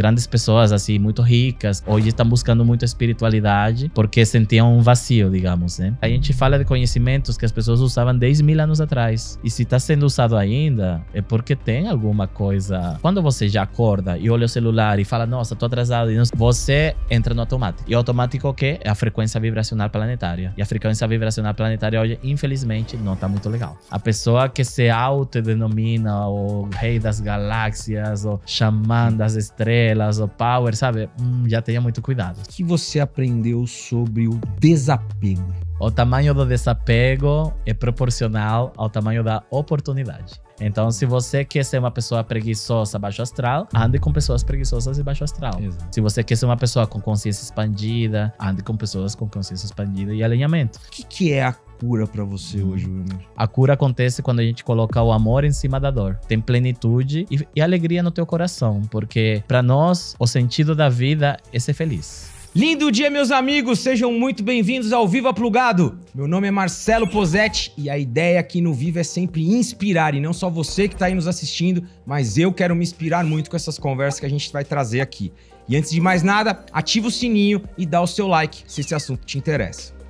grandes pessoas assim, muito ricas, hoje estão buscando muito espiritualidade porque sentiam um vazio, digamos, né? A gente fala de conhecimentos que as pessoas usavam 10.000 anos atrás. E se está sendo usado ainda, é porque tem alguma coisa. Quando você já acorda e olha o celular e fala, nossa, tô atrasado, você entra no automático. E o automático o quê? É a frequência vibracional planetária. E a frequência vibracional planetária hoje, infelizmente, não tá muito legal. A pessoa que se autodenomina o rei das galáxias, o xamã das estrelas, o power, sabe? Já tenha muito cuidado. O que você aprendeu sobre o desapego? O tamanho do desapego é proporcional ao tamanho da oportunidade. Então, se você quer ser uma pessoa preguiçosa, baixo astral, ande com pessoas preguiçosas e baixo astral. Exato. Se você quer ser uma pessoa com consciência expandida, ande com pessoas com consciência expandida e alinhamento. O que é a cura pra você hoje, Wilmer? A cura acontece quando a gente coloca o amor em cima da dor. Tem plenitude e alegria no teu coração, porque para nós, o sentido da vida é ser feliz. Lindo dia, meus amigos! Sejam muito bem-vindos ao Viva Plugado! Meu nome é Marcelo Posetti e a ideia aqui no Viva é sempre inspirar, e não só você que está aí nos assistindo, mas eu quero me inspirar muito com essas conversas que a gente vai trazer aqui. E antes de mais nada, ativa o sininho e dá o seu like se esse assunto te interessa.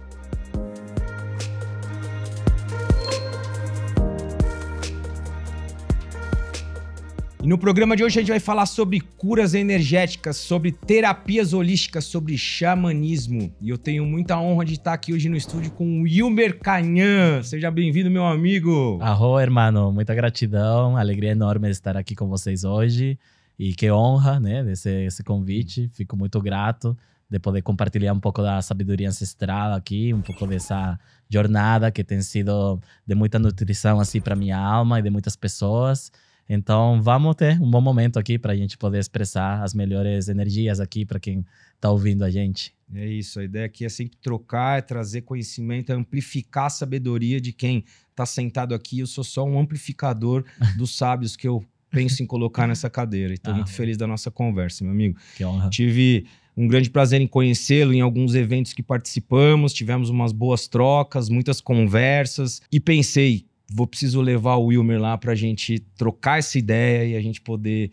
E no programa de hoje a gente vai falar sobre curas energéticas, sobre terapias holísticas, sobre xamanismo. E eu tenho muita honra de estar aqui hoje no estúdio com o Wilmer Canhan. Seja bem-vindo, meu amigo. Arro, hermano. Muita gratidão. Alegria enorme de estar aqui com vocês hoje. E que honra, né, desse convite. Fico muito grato de poder compartilhar um pouco da sabedoria ancestral aqui, um pouco dessa jornada que tem sido de muita nutrição assim para minha alma e de muitas pessoas. Então, vamos ter um bom momento aqui para a gente poder expressar as melhores energias aqui para quem está ouvindo a gente. É isso, a ideia aqui é sempre trocar, é trazer conhecimento, é amplificar a sabedoria de quem está sentado aqui. Eu sou só um amplificador dos sábios que eu penso em colocar nessa cadeira. Estou muito feliz da nossa conversa, meu amigo. Que honra. Tive um grande prazer em conhecê-lo em alguns eventos que participamos, tivemos umas boas trocas, muitas conversas e pensei, preciso levar o Wilmer lá para a gente trocar essa ideia e a gente poder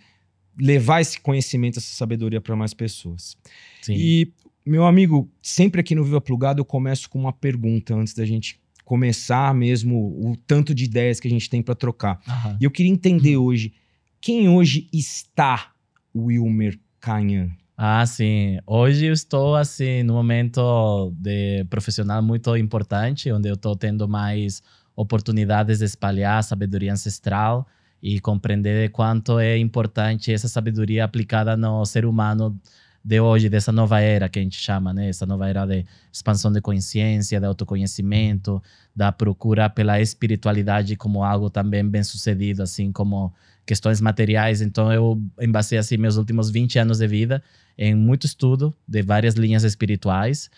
levar esse conhecimento, essa sabedoria para mais pessoas. Sim. E, meu amigo, sempre aqui no Viva Plugado eu começo com uma pergunta antes da gente começar mesmo o tanto de ideias que a gente tem para trocar. E eu queria entender hoje, quem hoje está o Wilmer Canhan? Ah, sim. Hoje eu estou assim num momento de profissional muito importante, onde eu estou tendo mais oportunidades de espalhar a sabedoria ancestral e compreender quanto é importante essa sabedoria aplicada no ser humano de hoje, dessa nova era que a gente chama, né? Essa nova era de expansão de consciência, de autoconhecimento, da procura pela espiritualidade como algo também bem sucedido, assim como questões materiais. Então eu embasei assim meus últimos 20 anos de vida em muito estudo de várias linhas espirituais,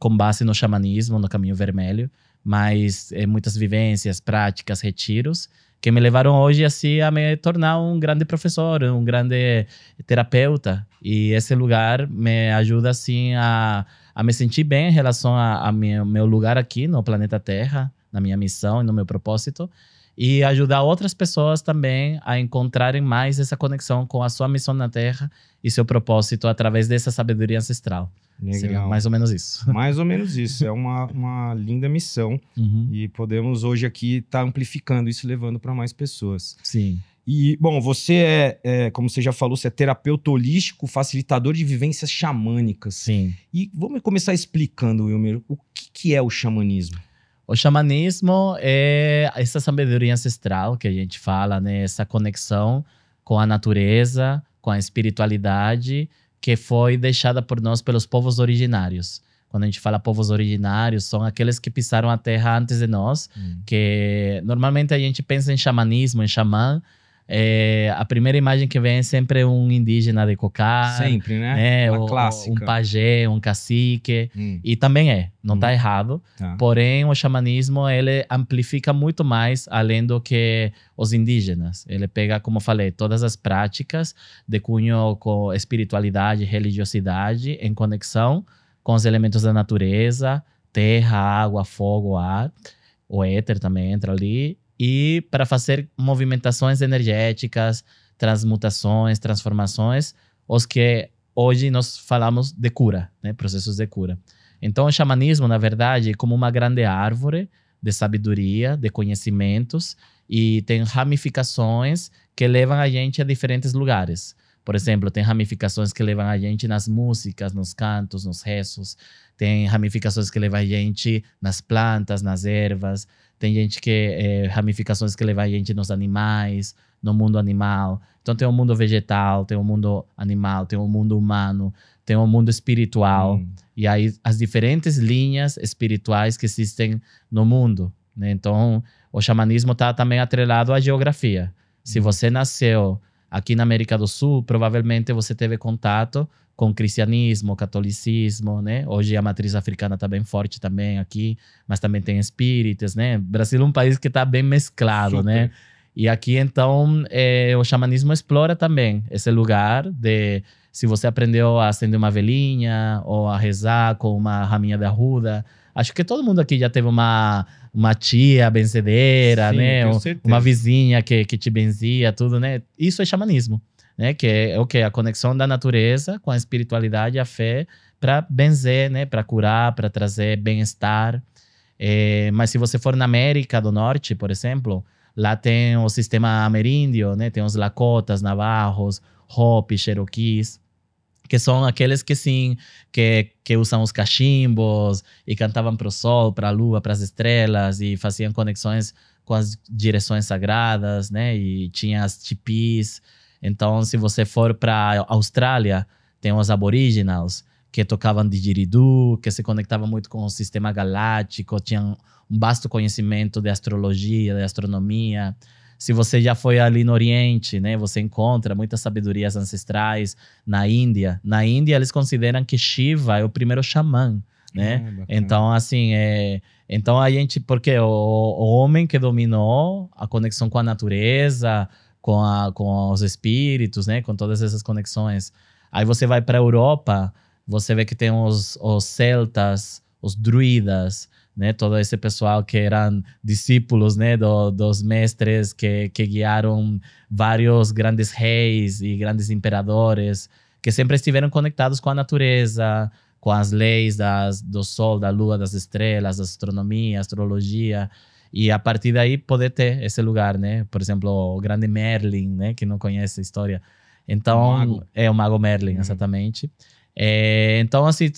com base no xamanismo, no caminho vermelho, mas muitas vivências, práticas, retiros, que me levaram hoje assim, a me tornar um grande professor, um grande terapeuta. E esse lugar me ajuda assim, a me sentir bem em relação a meu lugar aqui no planeta Terra, na minha missão e no meu propósito, e ajudar outras pessoas também a encontrarem mais essa conexão com a sua missão na Terra e seu propósito através dessa sabedoria ancestral. Legal. Seria mais ou menos isso. Mais ou menos isso. É uma linda missão. E podemos hoje aqui estar amplificando isso, levando para mais pessoas. Sim. E, bom, você como você já falou, você é terapeuta holístico, facilitador de vivências xamânicas. Sim. E vamos começar explicando, Wilmer, o que é o xamanismo? O xamanismo é essa sabedoria ancestral que a gente fala, né? Essa conexão com a natureza, com a espiritualidade, que foi deixada por nós pelos povos originários. Quando a gente fala povos originários, são aqueles que pisaram a terra antes de nós, que normalmente a gente pensa em xamanismo, em xamã. A primeira imagem que vem é sempre um indígena de cocar. Sempre, né? Uma clássica. Um pajé, um cacique. E também não está errado. Tá. Porém, o xamanismo, ele amplifica muito mais além do que os indígenas. Ele pega, como eu falei, todas as práticas de cunho com espiritualidade, religiosidade, em conexão com os elementos da natureza, terra, água, fogo, ar. O éter também entra ali. E para fazer movimentações energéticas, transmutações, transformações os que hoje nós falamos de cura, né? Processos de cura. Então, o xamanismo, na verdade, é como uma grande árvore de sabedoria, de conhecimentos, e tem ramificações que levam a gente a diferentes lugares. Por exemplo, tem ramificações que levam a gente nas músicas, nos cantos, nos rezos. Tem ramificações que levam a gente nas plantas, nas ervas. Tem ramificações que levam a gente nos animais, no mundo animal. Então tem o mundo vegetal, tem o mundo animal, tem o mundo humano, tem o mundo espiritual. E aí as diferentes linhas espirituais que existem no mundo, né? Então o xamanismo está também atrelado à geografia. Se você nasceu aqui na América do Sul, provavelmente você teve contato com cristianismo, catolicismo, né? Hoje a matriz africana está bem forte também aqui, mas também tem espíritas, né? Brasil é um país que está bem mesclado, né? E aqui, então, o xamanismo explora também esse lugar de... Se você aprendeu a acender uma velinha ou a rezar com uma raminha de arruda. Acho que todo mundo aqui já teve uma tia benzedeira, sim, né? Com certeza. Uma vizinha que te benzia, tudo, né? Isso é xamanismo, né? Que é o quê? A conexão da natureza com a espiritualidade e a fé para benzer, né? Para curar, para trazer bem-estar. Mas se você for na América do Norte, por exemplo, lá tem o sistema ameríndio, né? Tem os Lakotas, Navarros, Hopi, Cherokees, que são aqueles que sim, que usam os cachimbos e cantavam para o sol, para a lua, para as estrelas e faziam conexões com as direções sagradas, né? E tinha as tipis. Então, se você for para a Austrália, tem os aborígenes que tocavam didgeridoo, que se conectavam muito com o sistema galáctico, tinham um vasto conhecimento de astrologia, de astronomia. Se você já foi ali no Oriente, né, você encontra muitas sabedorias ancestrais na Índia. Na Índia, eles consideram que Shiva é o primeiro xamã, né? Então, assim, então a gente... Porque o homem que dominou a conexão com a natureza, com os espíritos, né, com todas essas conexões. Aí você vai para a Europa, você vê que tem os celtas, os druidas, né, todo esse pessoal que eram discípulos, né, dos mestres que guiaram vários grandes reis e grandes imperadores, que sempre estiveram conectados com a natureza, com as leis do sol, da lua, das estrelas, da astronomia, astrologia, e a partir daí poder ter esse lugar, né? Por exemplo, o grande Merlin, né, que não conhece a história. Então, o Mago Merlin, exatamente. Então, assim,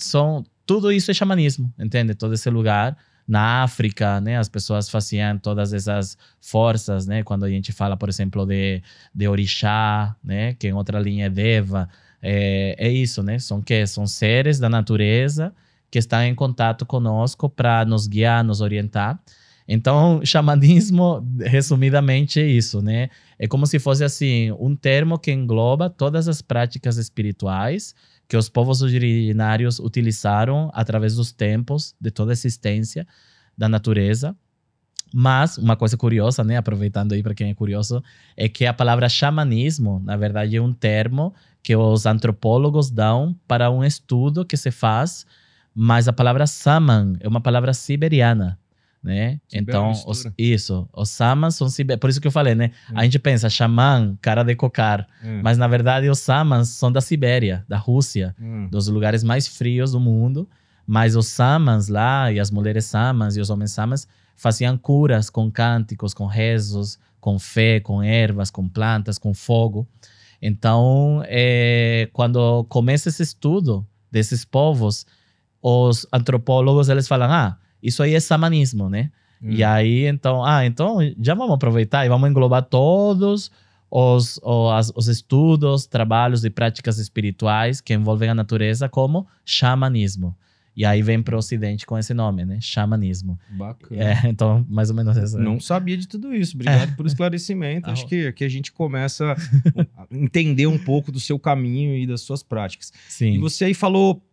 tudo isso é xamanismo, entende? Todo esse lugar. Na África, né, as pessoas faziam todas essas forças, né? Quando a gente fala, por exemplo, de orixá, né? Que em outra linha é Deva. É isso, né? São seres da natureza que estão em contato conosco para nos guiar, nos orientar. Então, xamanismo, resumidamente, é isso, né? É como se fosse, assim, um termo que engloba todas as práticas espirituais que os povos originários utilizaram através dos tempos, de toda a existência da natureza. Mas, uma coisa curiosa, né, aproveitando aí para quem é curioso, é que a palavra xamanismo, na verdade, é um termo que os antropólogos dão para um estudo que se faz, mas a palavra saman é uma palavra siberiana, né? Então, os samans são siberianos. Por isso que eu falei, né? A gente pensa, xamã, cara de cocar. Mas, na verdade, os samans são da Sibéria, da Rússia, dos lugares mais frios do mundo. Mas os samans lá, e as mulheres samans e os homens samans, faziam curas com cânticos, com rezos, com fé, com ervas, com plantas, com fogo. Então, quando começa esse estudo desses povos, os antropólogos, eles falam, isso aí é xamanismo, né? E aí, então já vamos aproveitar e vamos englobar todos os estudos, trabalhos e práticas espirituais que envolvem a natureza como xamanismo. E aí vem para o Ocidente com esse nome, né? Xamanismo. Bacana. Então, mais ou menos isso. Não sabia de tudo isso. Obrigado pelo esclarecimento. Acho que aqui a gente começa a entender um pouco do seu caminho e das suas práticas. Sim. E você aí falou...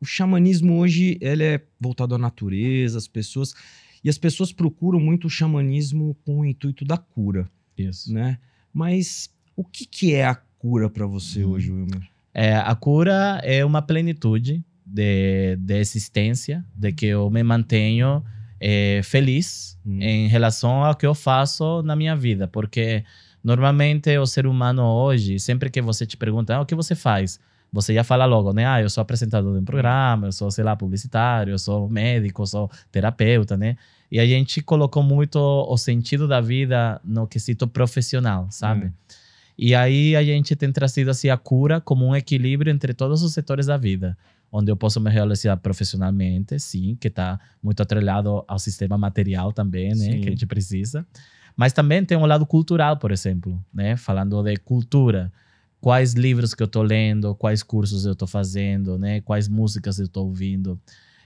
O xamanismo hoje ele é voltado à natureza, as pessoas procuram muito o xamanismo com o intuito da cura. Isso. Né? Mas o que é a cura para você hoje, Wilmer? A cura é uma plenitude de existência, de que eu me mantenho feliz em relação ao que eu faço na minha vida, porque Normalmente, o ser humano hoje, sempre que você te pergunta, o que você faz? Você já fala logo, né? Eu sou apresentador de um programa, eu sou, sei lá, publicitário, eu sou médico, eu sou terapeuta, né? E a gente colocou muito o sentido da vida no quesito profissional, sabe? E aí a gente tem trazido assim a cura como um equilíbrio entre todos os setores da vida, onde eu posso me realizar profissionalmente, sim, que está muito atrelado ao sistema material também, né? Sim. Que a gente precisa. Mas também tem um lado cultural, por exemplo, né? Falando de cultura. Quais livros que eu estou lendo, quais cursos eu estou fazendo, né? Quais músicas eu estou ouvindo.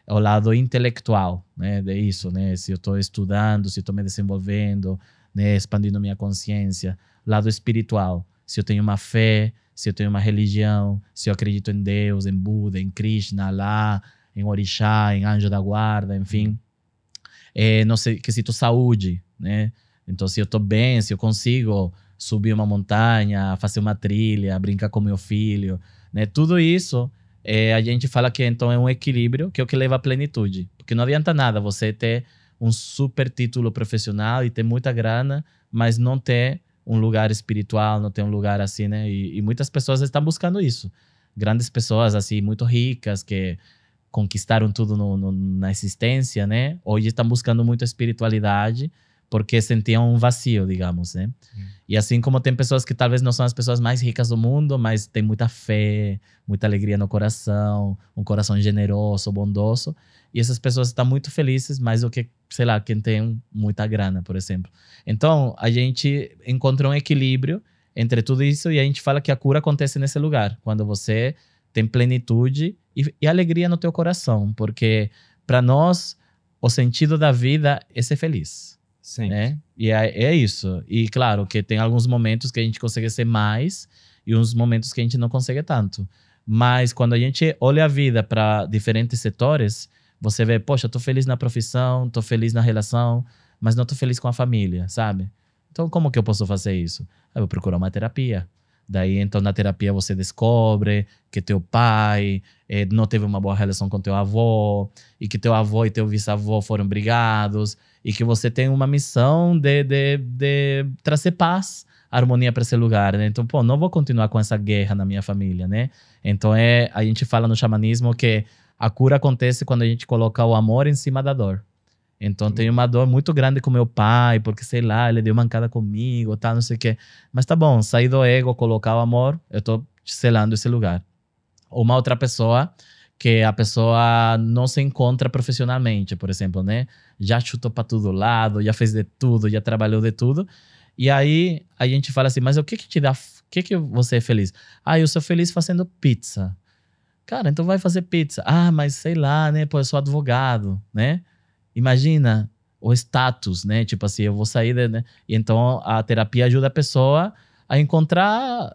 É o lado intelectual, né? De isso, né? Se eu estou estudando, se eu estou me desenvolvendo, né? Expandindo minha consciência. Lado espiritual. Se eu tenho uma fé, se eu tenho uma religião, se eu acredito em Deus, em Buda, em Krishna, Allah, em Orixá, em Anjo da Guarda, enfim. Não sei, quesito saúde, né? Então, se eu estou bem, se eu consigo subir uma montanha, fazer uma trilha, brincar com meu filho, né? Tudo isso, a gente fala que então é um equilíbrio, que é o que leva à plenitude. Porque não adianta nada você ter um super título profissional e ter muita grana, mas não ter um lugar espiritual, não ter um lugar assim, né? E muitas pessoas estão buscando isso. Grandes pessoas, assim, muito ricas, que conquistaram tudo na existência, né? Hoje estão buscando muito a espiritualidade, porque sentiam um vazio, digamos, né? E assim como tem pessoas que talvez não são as pessoas mais ricas do mundo, mas tem muita fé, muita alegria no coração, um coração generoso, bondoso, e essas pessoas estão muito felizes mais do que, sei lá, quem tem muita grana, por exemplo. Então, a gente encontrou um equilíbrio entre tudo isso e a gente fala que a cura acontece nesse lugar, quando você tem plenitude e alegria no teu coração, porque para nós o sentido da vida é ser feliz. Né? E é isso. E claro que tem alguns momentos que a gente consegue ser mais e uns momentos que a gente não consegue tanto. Mas quando a gente olha a vida para diferentes setores, você vê, poxa, tô feliz na profissão, tô feliz na relação, mas não tô feliz com a família, sabe? Então como que eu posso fazer isso? Eu vou procurar uma terapia. Daí, então, na terapia você descobre que teu pai não teve uma boa relação com teu avô, e que teu avô e teu bisavô foram brigados, e que você tem uma missão de trazer paz, harmonia para esse lugar, né? Então, pô, não vou continuar com essa guerra na minha família, né? Então, a gente fala no xamanismo que a cura acontece quando a gente coloca o amor em cima da dor. Então, tem uma dor muito grande com meu pai, porque, sei lá, ele deu mancada comigo, tal, não sei o quê. Mas tá bom, sair do ego, colocar o amor, eu tô selando esse lugar. Uma outra pessoa, que a pessoa não se encontra profissionalmente, por exemplo, né? Já chutou para todo lado, já fez de tudo, já trabalhou de tudo. E aí, a gente fala assim, mas o que te dá, o que você é feliz? Eu sou feliz fazendo pizza. Cara, então vai fazer pizza. Mas sei lá, né? Pô, eu sou advogado, né? Imagina o status, né? Tipo assim, eu vou sair, né? E então a terapia ajuda a pessoa a encontrar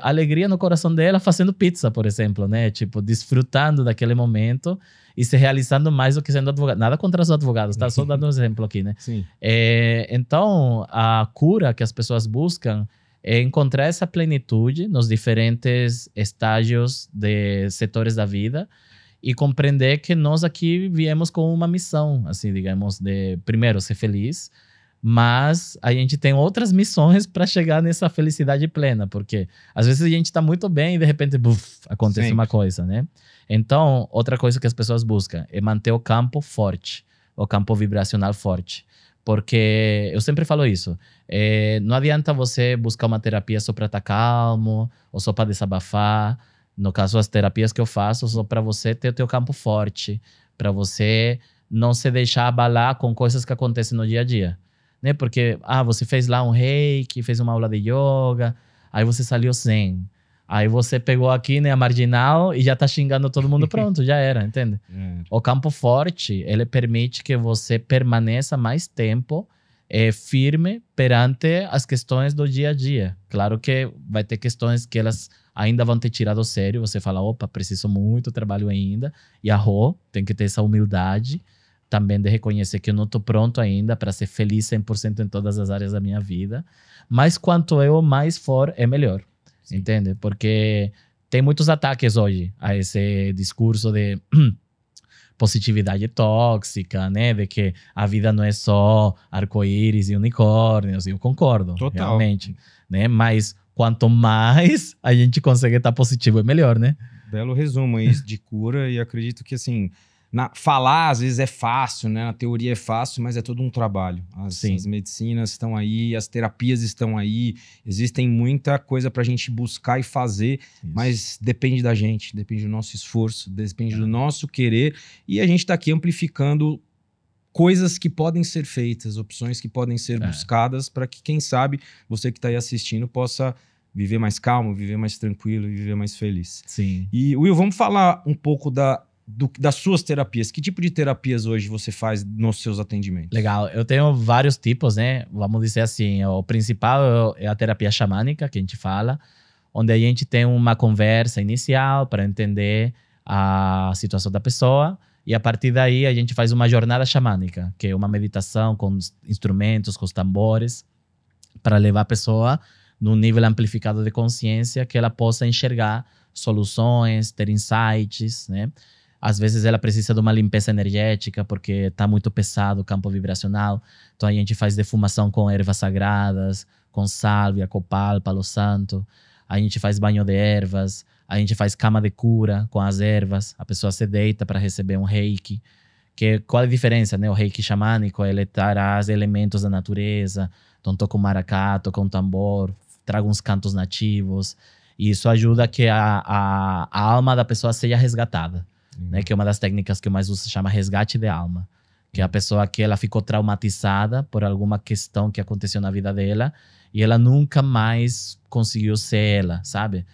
alegria no coração dela fazendo pizza, por exemplo, né? Tipo, desfrutando daquele momento e se realizando mais do que sendo advogado. Nada contra os advogados, tá? Só dando um exemplo aqui, né? Sim. Então, a cura que as pessoas buscam é encontrar essa plenitude nos diferentes estágios de setores da vida e compreender que nós aqui viemos com uma missão, assim, digamos, de, primeiro, ser feliz, mas a gente tem outras missões para chegar nessa felicidade plena, porque às vezes a gente está muito bem e de repente, acontece uma coisa, né? Então, outra coisa que as pessoas buscam é manter o campo forte, o campo vibracional forte. Porque eu sempre falo isso, não adianta você buscar uma terapia só para estar calmo ou só para desabafar. No caso, as terapias que eu faço são para você ter o teu campo forte, para você não se deixar abalar com coisas que acontecem no dia a dia. Né? Porque, você fez lá um reiki, fez uma aula de yoga, aí você saiu zen. Aí você pegou aqui, né, a marginal e já tá xingando todo mundo, pronto, já era, entende? O campo forte, ele permite que você permaneça mais tempo firme perante as questões do dia a dia. Claro que vai ter questões que elas ainda vão te tirar do sério, você fala, opa, preciso muito trabalho ainda, e tem que ter essa humildade também de reconhecer que eu não estou pronto ainda para ser feliz 100% em todas as áreas da minha vida, mas quanto eu mais for, é melhor. Sim. Entende? Porque tem muitos ataques hoje a esse discurso de positividade tóxica, né? De que a vida não é só arco-íris e unicórnios. Eu concordo, realmente. né? Mas quanto mais a gente consegue estar positivo, é melhor, né? Belo resumo aí de cura, e acredito que, assim, falar às vezes é fácil, né? Na teoria é fácil, mas é todo um trabalho. As medicinas estão aí, as terapias estão aí, existem muita coisa pra gente buscar e fazer, mas depende da gente, depende do nosso esforço, depende do nosso querer, e a gente tá aqui amplificando coisas que podem ser feitas, opções que podem ser buscadas para que, quem sabe, você que tá aí assistindo possa viver mais calmo, viver mais tranquilo e viver mais feliz. Sim. E, Will, vamos falar um pouco das suas terapias. Que tipo de terapias hoje você faz nos seus atendimentos? Legal. Eu tenho vários tipos, né? Vamos dizer assim, o principal é a terapia xamânica, que a gente fala, onde a gente tem uma conversa inicial para entender a situação da pessoa, e a partir daí a gente faz uma jornada xamânica, que é uma meditação com os instrumentos, com os tambores, para levar a pessoa num nível amplificado de consciência, que ela possa enxergar soluções, ter insights, né? Às vezes ela precisa de uma limpeza energética porque está muito pesado o campo vibracional. Então a gente faz defumação com ervas sagradas, com sálvia, copal, palo santo. A gente faz banho de ervas, a gente faz cama de cura com as ervas. A pessoa se deita para receber um reiki. Qual é a diferença, né? O reiki xamânico, ele traz elementos da natureza. Então toca um maracá, toca um tambor, traga uns cantos nativos, e isso ajuda a que a alma da pessoa seja resgatada, né? Que é uma das técnicas que eu mais uso, se chama resgate de alma, que é a pessoa que ela ficou traumatizada por alguma questão que aconteceu na vida dela, e ela nunca mais conseguiu ser ela, sabe?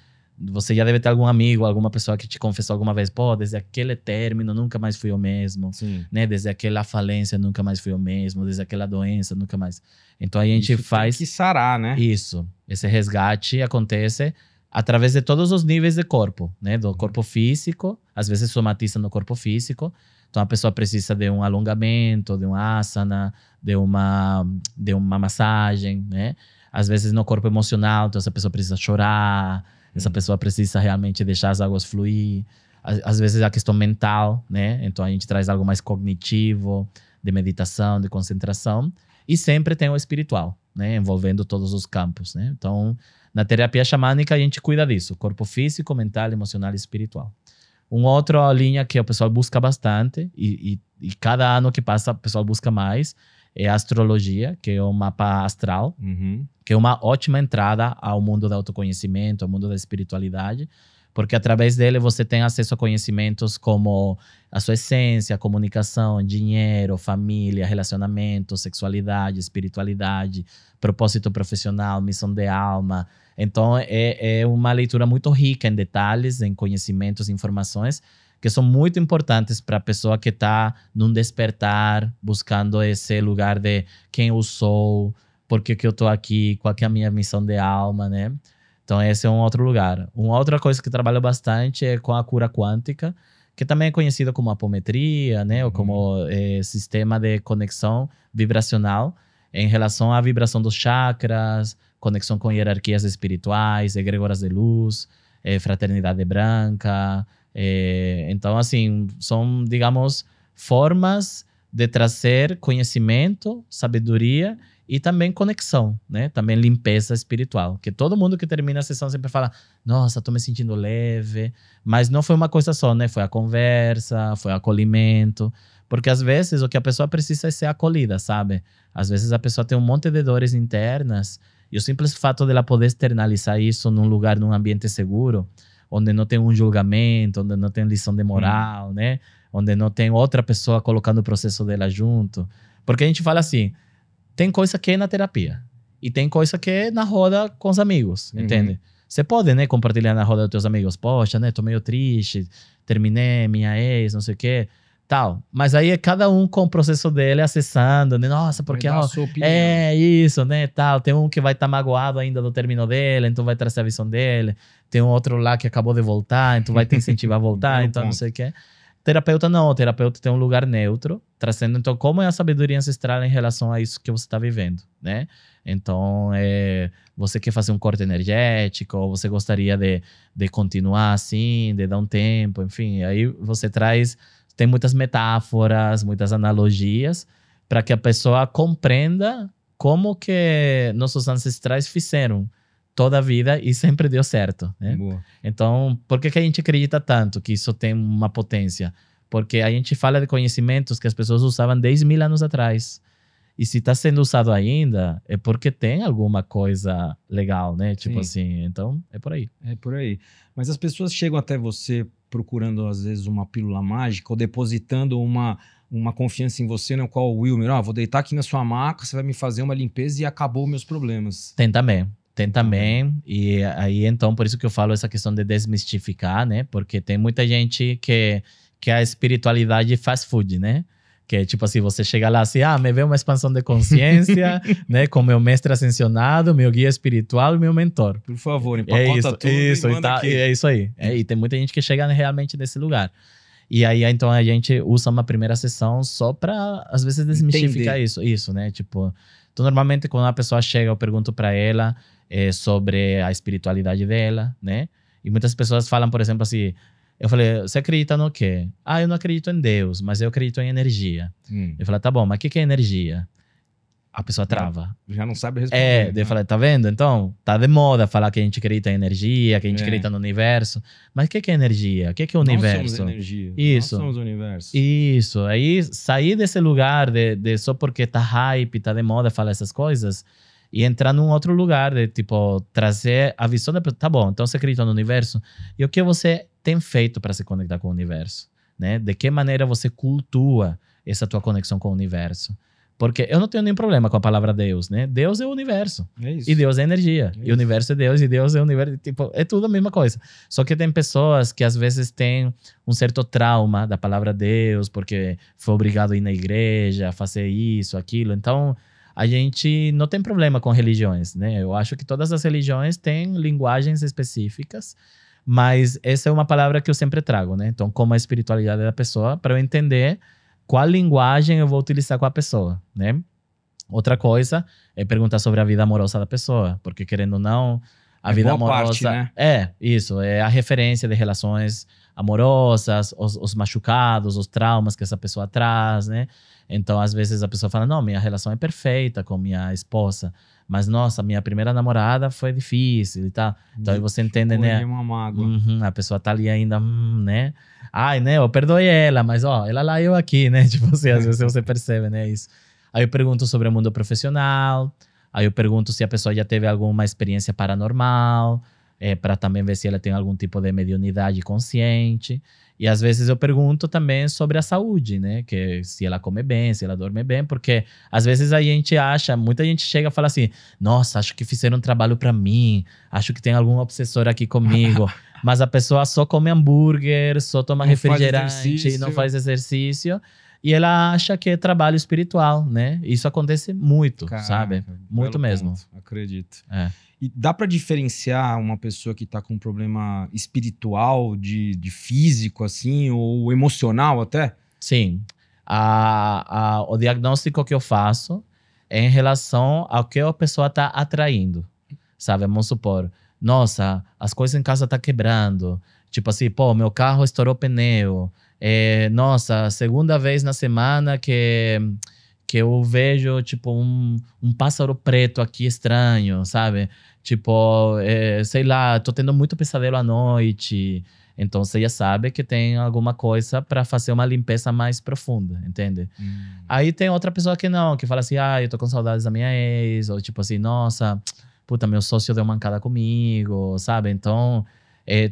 Você já deve ter algum amigo, alguma pessoa que te confessou alguma vez, pô, desde aquele término nunca mais fui o mesmo, né? Desde aquela falência nunca mais fui o mesmo, desde aquela doença nunca mais. Então a gente faz... Tem que sarar, né? Isso. Esse resgate acontece através de todos os níveis de corpo, né? Do corpo físico, às vezes somatiza no corpo físico. Então a pessoa precisa de um alongamento, de um asana, de uma massagem, né? Às vezes no corpo emocional, então essa pessoa precisa chorar, essa pessoa precisa realmente deixar as águas fluir. Às vezes a questão mental, né? Então a gente traz algo mais cognitivo, de meditação, de concentração. E sempre tem o espiritual, né? Envolvendo todos os campos, né? Então, na terapia xamânica a gente cuida disso. Corpo físico, mental, emocional e espiritual. Uma outra linha que o pessoal busca bastante, e cada ano que passa o pessoal busca mais, é a astrologia, que é o mapa astral, que é uma ótima entrada ao mundo do autoconhecimento, ao mundo da espiritualidade, porque através dele você tem acesso a conhecimentos como a sua essência, comunicação, dinheiro, família, relacionamento, sexualidade, espiritualidade, propósito profissional, missão de alma. Então é uma leitura muito rica em detalhes, em conhecimentos, informações, que são muito importantes para a pessoa que está num despertar, buscando esse lugar de quem eu sou, por que eu estou aqui, qual que é a minha missão de alma, né? Então esse é um outro lugar. Uma outra coisa que trabalho bastante é com a cura quântica, que também é conhecida como apometria, né? Ou como sistema de conexão vibracional em relação à vibração dos chakras, conexão com hierarquias espirituais, egregoras de luz, fraternidade branca. Então, assim, são, digamos, formas de trazer conhecimento, sabedoria e também conexão, né? Também limpeza espiritual. Que todo mundo que termina a sessão sempre fala, nossa, tô me sentindo leve. Mas não foi uma coisa só, né? Foi a conversa, foi o acolhimento. Porque às vezes o que a pessoa precisa é ser acolhida, sabe? Às vezes a pessoa tem um monte de dores internas e o simples fato dela poder externalizar isso num lugar, num ambiente seguro, onde não tem um julgamento, onde não tem lição de moral, né? Onde não tem outra pessoa colocando o processo dela junto. Porque a gente fala assim, tem coisa que é na terapia e tem coisa que é na roda com os amigos, entende? Você pode, né, compartilhar na roda dos teus amigos, poxa, né, tô meio triste, terminei, minha ex, não sei o quê, tal. Mas aí é cada um com o processo dele acessando, né? Nossa, porque é isso, né, tal. Tem um que vai estar magoado ainda do término dele, então vai trazer a visão dele. Tem um outro lá que acabou de voltar, então vai te incentivar a voltar, então não sei o quê. Terapeuta não, o terapeuta tem um lugar neutro, trazendo então como é a sabedoria ancestral em relação a isso que você está vivendo, né? Então, você quer fazer um corte energético, ou você gostaria de continuar assim, de dar um tempo, enfim, aí você traz, tem muitas metáforas, muitas analogias, para que a pessoa compreenda como que nossos ancestrais fizeram toda a vida e sempre deu certo, né? Boa. Então, por que a gente acredita tanto que isso tem uma potência? Porque a gente fala de conhecimentos que as pessoas usavam 10.000 anos atrás. E se está sendo usado ainda, é porque tem alguma coisa legal, né? Tipo assim, então é por aí. É por aí. Mas as pessoas chegam até você procurando, às vezes, uma pílula mágica ou depositando uma confiança em você, no qual o Wilmer, vou deitar aqui na sua maca, você vai me fazer uma limpeza e acabou meus problemas. Tem também. E aí, então, por isso que eu falo essa questão de desmistificar, né? Porque tem muita gente que a espiritualidade fast food, né? Que é tipo assim, você chega lá assim, me vê uma expansão de consciência, né? Com meu mestre ascensionado, meu guia espiritual e meu mentor. Por favor, empacota tudo isso, e manda aqui. É isso aí. E tem muita gente que chega realmente nesse lugar. E aí, então, a gente usa uma primeira sessão só pra, às vezes, desmistificar isso, né? Tipo, então, normalmente, quando uma pessoa chega, eu pergunto pra ela sobre a espiritualidade dela, né? E muitas pessoas falam, por exemplo, assim, eu falei, você acredita no quê? Eu não acredito em Deus, mas eu acredito em energia. Eu falei, tá bom, mas o que é energia? A pessoa trava. Já não sabe responder. Eu falei, tá vendo? Então, tá de moda falar que a gente acredita em energia, que a gente acredita no universo. Mas o que é energia? O que é o universo? Nós somos energia. Isso. Nós somos o universo. Isso. Aí, sair desse lugar de só porque tá hype, tá de moda falar essas coisas, e entrar num outro lugar de, tipo, trazer a visão da pessoa. Tá bom, então você acredita no universo. E o que você tem feito para se conectar com o universo? Né? De que maneira você cultua essa tua conexão com o universo? Porque eu não tenho nenhum problema com a palavra Deus, né? Deus é o universo. É isso. E Deus é energia. É e o universo é Deus, e Deus é o universo. Tipo, é tudo a mesma coisa. Só que tem pessoas que às vezes têm um certo trauma da palavra Deus, porque foi obrigado a ir na igreja, a fazer isso, aquilo. Então, a gente não tem problema com religiões, né? Eu acho que todas as religiões têm linguagens específicas, mas essa é uma palavra que eu sempre trago, né? Então, como a espiritualidade da pessoa, para eu entender qual linguagem eu vou utilizar com a pessoa, né? Outra coisa é perguntar sobre a vida amorosa da pessoa, porque querendo ou não, a vida amorosa... Parte, né? Isso, é a referência de relações amorosas, os machucados, os traumas que essa pessoa traz, né? Então, às vezes a pessoa fala, não, minha relação é perfeita com minha esposa, mas, nossa, minha primeira namorada foi difícil e tal. Então, aí você entende, né? Uma mágoa. A pessoa tá ali ainda, né? Ai, né? Eu perdoei ela, mas, ela lá, eu aqui, né? Tipo assim, às vezes você percebe, né? Isso. Aí eu pergunto sobre o mundo profissional, aí eu pergunto se a pessoa já teve alguma experiência paranormal, para também ver se ela tem algum tipo de mediunidade consciente. E às vezes eu pergunto também sobre a saúde, né? Que se ela come bem, se ela dorme bem, porque às vezes a gente acha, muita gente chega e fala assim, nossa, acho que fizeram um trabalho para mim, acho que tem algum obsessor aqui comigo. Mas a pessoa só come hambúrguer, só toma refrigerante, não faz exercício. E ela acha que é trabalho espiritual, né? Isso acontece muito, sabe? Muito mesmo. Ponto, acredito. E dá para diferenciar uma pessoa que tá com um problema espiritual, de físico, assim, ou emocional até? Sim. O diagnóstico que eu faço é em relação ao que a pessoa tá atraindo, sabe? Vamos supor, nossa, as coisas em casa tá quebrando. Tipo assim, pô, meu carro estourou o pneu. Nossa, segunda vez na semana que eu vejo, tipo, um pássaro preto aqui estranho, sabe? Tipo, sei lá, tô tendo muito pesadelo à noite. Então, você já sabe que tem alguma coisa para fazer uma limpeza mais profunda, entende? Aí tem outra pessoa que não, que fala assim, eu tô com saudades da minha ex. Ou tipo assim, nossa, puta, meu sócio deu mancada comigo, sabe? Então...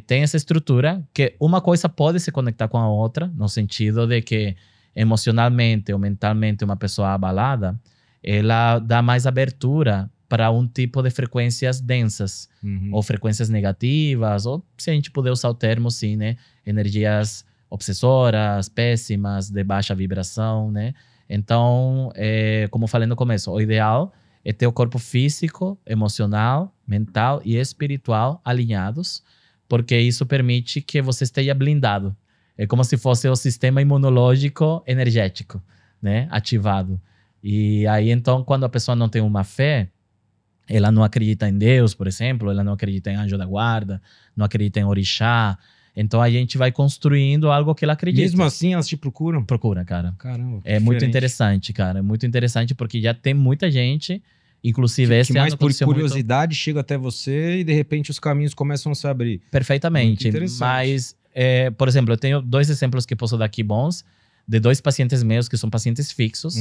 tem essa estrutura que uma coisa pode se conectar com a outra, no sentido de que emocionalmente ou mentalmente uma pessoa abalada, ela dá mais abertura para um tipo de frequências densas, ou frequências negativas, ou se a gente puder usar o termo, sim, né? Energias obsessoras, péssimas, de baixa vibração, né? Então, como eu falei no começo, o ideal é ter o corpo físico, emocional, mental e espiritual alinhados, porque isso permite que você esteja blindado. É como se fosse o sistema imunológico energético, né? Ativado. E aí, então, quando a pessoa não tem uma fé, ela não acredita em Deus, por exemplo, ela não acredita em anjo da guarda, não acredita em orixá. Então, a gente vai construindo algo que ela acredita. Mesmo assim, elas te procuram? Procura, cara. Caramba, é muito interessante, cara. É muito interessante porque já tem muita gente Inclusive, esse que mais ano por aconteceu muito. curiosidade chega até você e de repente os caminhos começam a se abrir. Perfeitamente. Muito interessante. Mas, por exemplo, eu tenho 2 exemplos que posso dar aqui bons, de 2 pacientes meus que são pacientes fixos,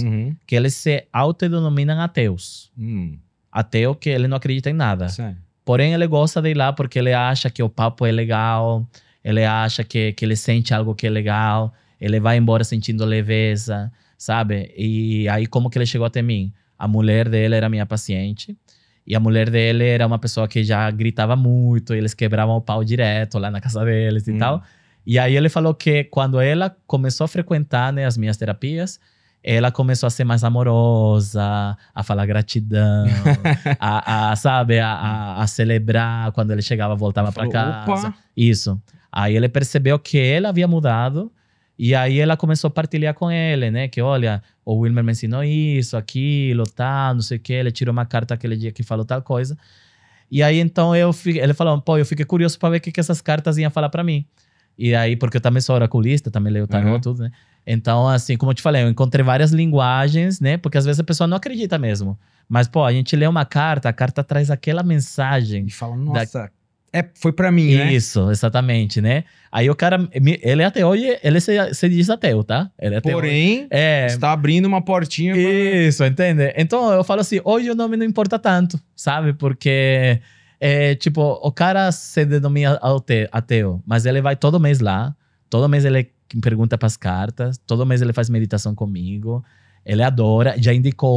que eles se autodenominam ateus. Ateu que ele não acredita em nada. Sério. Porém, ele gosta de ir lá porque ele acha que o papo é legal, ele acha que ele sente algo que é legal, ele vai embora sentindo leveza, sabe? E aí, como que ele chegou até mim? A mulher dele era minha paciente. E a mulher dele era uma pessoa que já gritava muito. E eles quebravam o pau direto lá na casa deles e tal. E aí ele falou que quando ela começou a frequentar, né, as minhas terapias, ela começou a ser mais amorosa, a falar gratidão, sabe, a celebrar quando ele chegava, voltava para casa. Opa. Isso. Aí ele percebeu que ele havia mudado. E aí ela começou a partilhar com ele, né? Que olha, o Wilmer me ensinou isso, aquilo, tal, não sei o quê. Ele tirou uma carta aquele dia que falou tal coisa. E aí então ele falou, pô, eu fiquei curioso para ver o que essas cartas iam falar para mim. E aí, porque eu também sou oraculista, também leio o tarô, tudo, né? Então, assim, como eu te falei, eu encontrei várias linguagens, né? Porque às vezes a pessoa não acredita mesmo. Mas, pô, a gente lê uma carta, a carta traz aquela mensagem. E fala, nossa... foi pra mim, né? Isso, exatamente, né? Aí o cara, ele até hoje, ele se diz ateu, tá? Ele até Porém, está abrindo uma portinha pra... Isso, entende? Então eu falo assim, hoje o nome não importa tanto, sabe? Porque, tipo, o cara se denomina ateu, mas ele vai todo mês lá, todo mês ele pergunta pras cartas, todo mês ele faz meditação comigo, ele adora, já indicou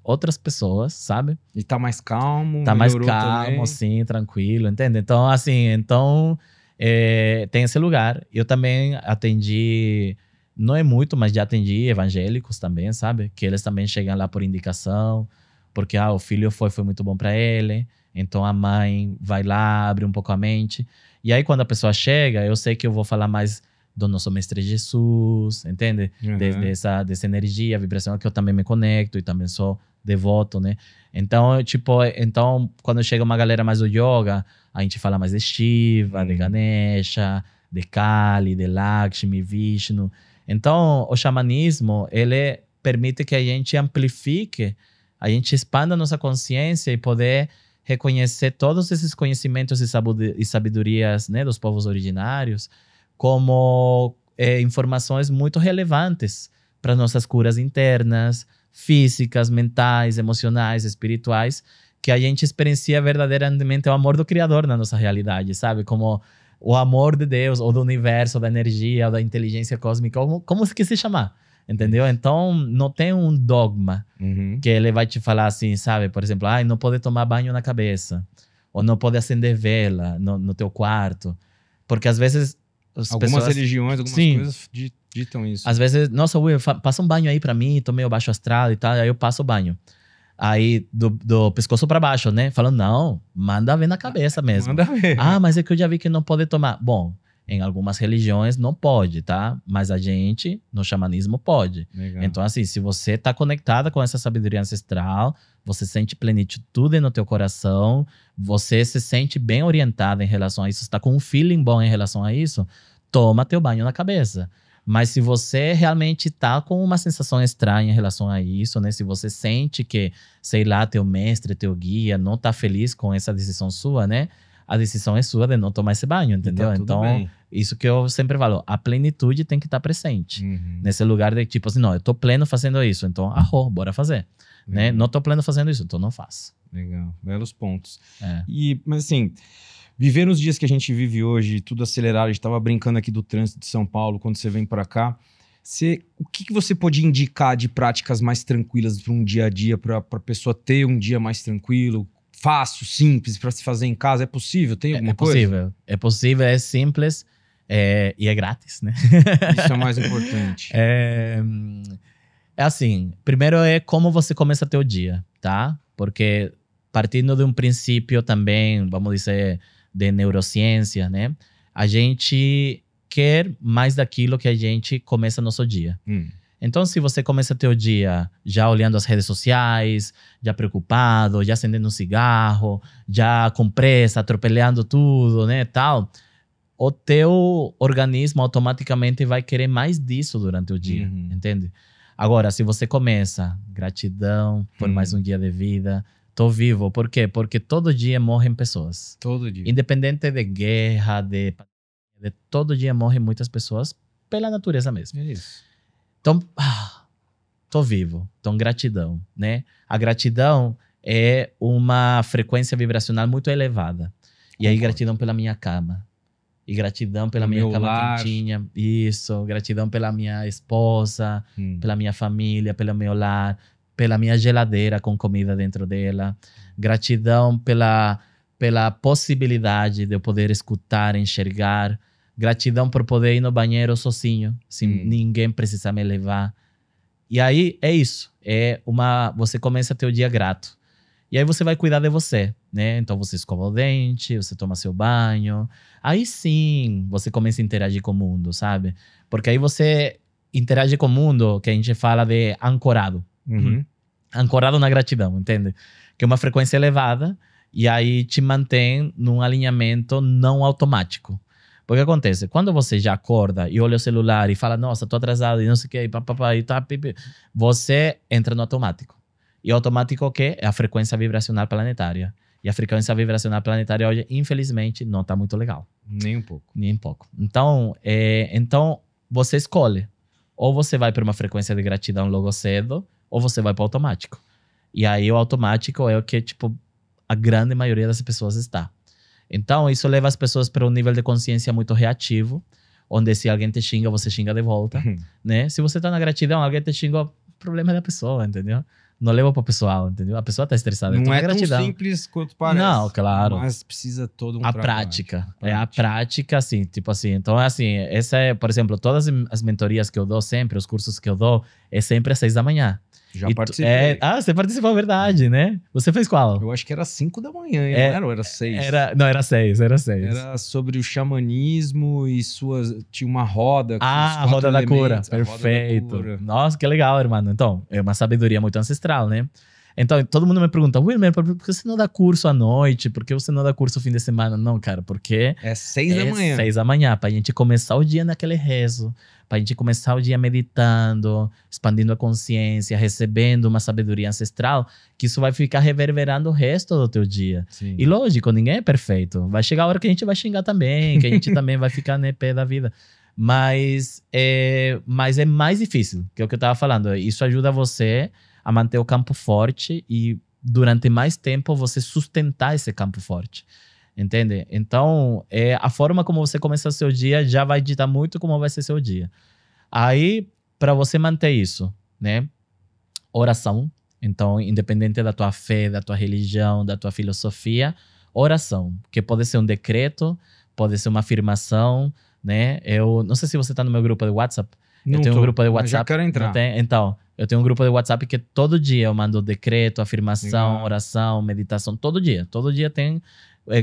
outras pessoas, sabe? E tá mais calmo, tá mais calmo, também. assim, tranquilo, entende? Então, assim, tem esse lugar. Eu também atendi, não é muito, mas já atendi evangélicos também, sabe? Que eles também chegam lá por indicação, porque o filho foi muito bom para ele, então a mãe vai lá, abre um pouco a mente. E aí, quando a pessoa chega, eu sei que eu vou falar mais do nosso Mestre Jesus, entende? Dessa energia, vibração que eu também me conecto e também sou devoto, né? Então, quando chega uma galera mais do yoga, a gente fala mais de Shiva, de Ganesha, de Kali, de Lakshmi, Vishnu. Então, o xamanismo, ele permite que a gente amplifique, a gente expanda a nossa consciência e poder reconhecer todos esses conhecimentos e sabedorias, né, dos povos originários como informações muito relevantes para nossas curas internas, físicas, mentais, emocionais, espirituais, que a gente experiencia verdadeiramente o amor do Criador na nossa realidade, sabe? Como o amor de Deus, ou do universo, da energia, ou da inteligência cósmica, como que se chamar, entendeu? Então, não tem um dogma que ele vai te falar assim, sabe? Por exemplo, não pode tomar banho na cabeça, ou não pode acender vela no teu quarto, porque às vezes algumas religiões, algumas coisas ditam isso. Às vezes, nossa, Will, passa um banho aí pra mim, tô meio baixo astral e tal, aí eu passo o banho. Aí, do pescoço pra baixo, né? Falando, não, manda ver na cabeça mesmo. Manda ver. Mas é que eu já vi que não pode tomar. Bom, em algumas religiões não pode, tá? Mas a gente, no xamanismo, pode. Legal. Então, assim, se você tá conectada com essa sabedoria ancestral, você sente plenitude no teu coração, você se sente bem orientada em relação a isso, está com um feeling bom em relação a isso, toma teu banho na cabeça. Mas se você realmente tá com uma sensação estranha em relação a isso, né? Se você sente que, sei lá, teu mestre, teu guia não tá feliz com essa decisão sua, né? A decisão é sua de não tomar esse banho, entendeu? Tá então, bem. Isso que eu sempre falo, a plenitude tem que estar presente. Nesse lugar de tipo assim, não, eu tô pleno fazendo isso, então, bora fazer. Né? Não tô pleno fazendo isso, então não faço. Legal, belos pontos. Mas assim, viver nos dias que a gente vive hoje, tudo acelerado, a gente tava brincando aqui do trânsito de São Paulo, quando você vem para cá, o que você pode indicar de práticas mais tranquilas para um dia a dia, para a pessoa ter um dia mais tranquilo, fácil, simples, para se fazer em casa? É possível? Tem alguma coisa? É possível, é simples e é grátis, né? Isso é o mais importante. É assim, primeiro é como você começa teu dia, tá? Porque partindo de um princípio também, vamos dizer, de neurociência, né? A gente quer mais daquilo que a gente começa nosso dia. Então, se você começa teu dia já olhando as redes sociais, já preocupado, já acendendo um cigarro, já com pressa, atropelando tudo, né, tal, o teu organismo automaticamente vai querer mais disso durante o dia, entende? Agora, se você começa, gratidão por mais um dia de vida, tô vivo. Por quê? Porque todo dia morrem pessoas. Todo dia. Independente de guerra, de todo dia morrem muitas pessoas pela natureza mesmo. É isso. Então, tô vivo. Então, gratidão, né? A gratidão é uma frequência vibracional muito elevada. E aí, gratidão pela minha cama. E gratidão pela minha cama lar. quentinha. Isso. Gratidão pela minha esposa, pela minha família, pelo meu lar, pela minha geladeira com comida dentro dela. Gratidão pela possibilidade de eu poder escutar, enxergar. Gratidão por poder ir no banheiro sozinho, sem ninguém precisar me levar. E aí é isso. Você começa a ter o dia grato. E aí você vai cuidar de você, né? Então você escova o dente, você toma seu banho. Aí sim, você começa a interagir com o mundo, sabe? Porque aí você interage com o mundo, que a gente fala de ancorado. Ancorado na gratidão, entende? Que é uma frequência elevada e aí te mantém num alinhamento não automático. Porque acontece, quando você já acorda e olha o celular e fala, nossa, tô atrasado e não sei o que, e tá, você entra no automático. E o automático o quê? É a frequência vibracional planetária. E a frequência vibracional planetária hoje, infelizmente, não tá muito legal. Nem um pouco. Nem um pouco. Então, você escolhe. Ou você vai para uma frequência de gratidão logo cedo, ou você vai para o automático. E aí o automático é o que, tipo, a grande maioria das pessoas está. Então, isso leva as pessoas para um nível de consciência muito reativo, onde se alguém te xinga, você xinga de volta, né? Se você tá na gratidão, alguém te xinga, o problema é da pessoa, entendeu? Não leva pro pessoal, entendeu? A pessoa tá estressada. Não é gratidão. Tão simples quanto parece. Não, claro. Mas precisa todo um a trabalho. Prática. É a prática, assim, tipo assim. Então, é assim, essa é, por exemplo, todas as mentorias que eu dou sempre, os cursos que eu dou, é sempre às 6 da manhã. Já participei. Você participou, verdade, né? Você fez qual? Eu acho que era 5 da manhã, não era? Ou era 6? Não, era 6, era 6. Era sobre o xamanismo e tinha uma roda. A roda da cura. Perfeito. Da cura. Nossa, que legal, irmão. Então, é uma sabedoria muito ancestral, né? Então, todo mundo me pergunta, Wilmer, por que você não dá curso à noite? Por que você não dá curso no fim de semana? Não, cara, porque... É 6 da manhã. 6 da manhã, pra gente começar o dia naquele rezo, pra gente começar o dia meditando, expandindo a consciência, recebendo uma sabedoria ancestral, que isso vai ficar reverberando o resto do teu dia. Sim. E lógico, ninguém é perfeito. Vai chegar a hora que a gente vai xingar também, que a gente também vai ficar no pé da vida. Mas é mais difícil, que é o que eu tava falando. Isso ajuda você a manter o campo forte e durante mais tempo você sustentar esse campo forte, entende? Então, a forma como você começa o seu dia já vai ditar muito como vai ser seu dia. Aí, para você manter isso, né? Oração. Então, independente da tua fé, da tua religião, da tua filosofia, oração, que pode ser um decreto, pode ser uma afirmação, né? Eu não sei se você tá no meu grupo de WhatsApp. Não eu tenho um grupo de WhatsApp. Já quero entrar. Então, eu tenho um grupo de WhatsApp que todo dia eu mando decreto, afirmação, oração, meditação. Todo dia. Todo dia tem...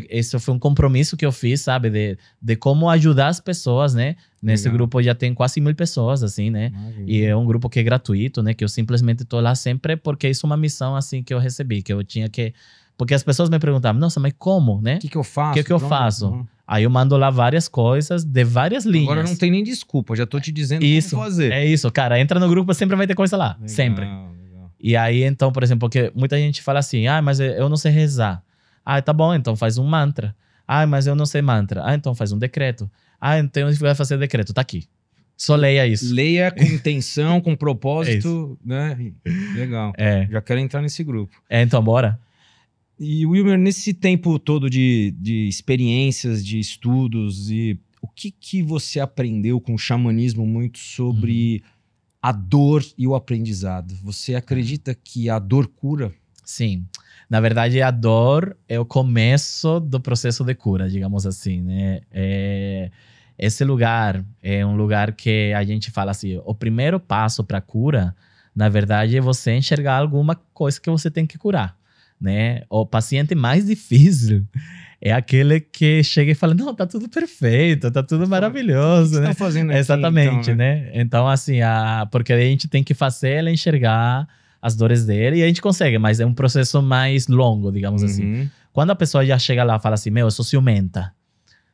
Esse foi um compromisso que eu fiz, sabe? De como ajudar as pessoas, né? Nesse grupo já tem quase 1000 pessoas, assim, né? E é um grupo que é gratuito, né? Que eu simplesmente tô lá sempre porque isso é uma missão, assim, que eu recebi. Que eu tinha que... Porque as pessoas me perguntavam, nossa, mas como, né? O que eu faço? O que eu faço? Aí eu mando lá várias coisas de várias linhas. Agora não tem nem desculpa, já tô te dizendo como fazer. É isso, cara. Entra no grupo, sempre vai ter coisa lá. Legal, sempre. Legal. E aí, então, por exemplo, porque muita gente fala assim, mas eu não sei rezar. Tá bom, então faz um mantra. Mas eu não sei mantra. Então faz um decreto. Então vai fazer decreto. Tá aqui. Só leia isso. Leia com intenção, com propósito, né? Legal. Já quero entrar nesse grupo. Então bora. E Wilmer, nesse tempo todo de experiências, de estudos, e o que você aprendeu com o xamanismo muito sobre a dor e o aprendizado? Você acredita que a dor cura? Sim. Na verdade, a dor é o começo do processo de cura, digamos assim, né? Esse lugar é um lugar que a gente fala assim, o primeiro passo para a cura, na verdade, é você enxergar alguma coisa que você tem que curar. Né? O paciente mais difícil é aquele que chega e fala, não, tá tudo perfeito, tá tudo maravilhoso, o que né? Você tá fazendo aqui, exatamente, então, né? Então, assim, porque a gente tem que fazer ele enxergar as dores dele e a gente consegue, mas é um processo mais longo, digamos assim. Quando a pessoa já chega lá e fala assim, eu sou ciumenta.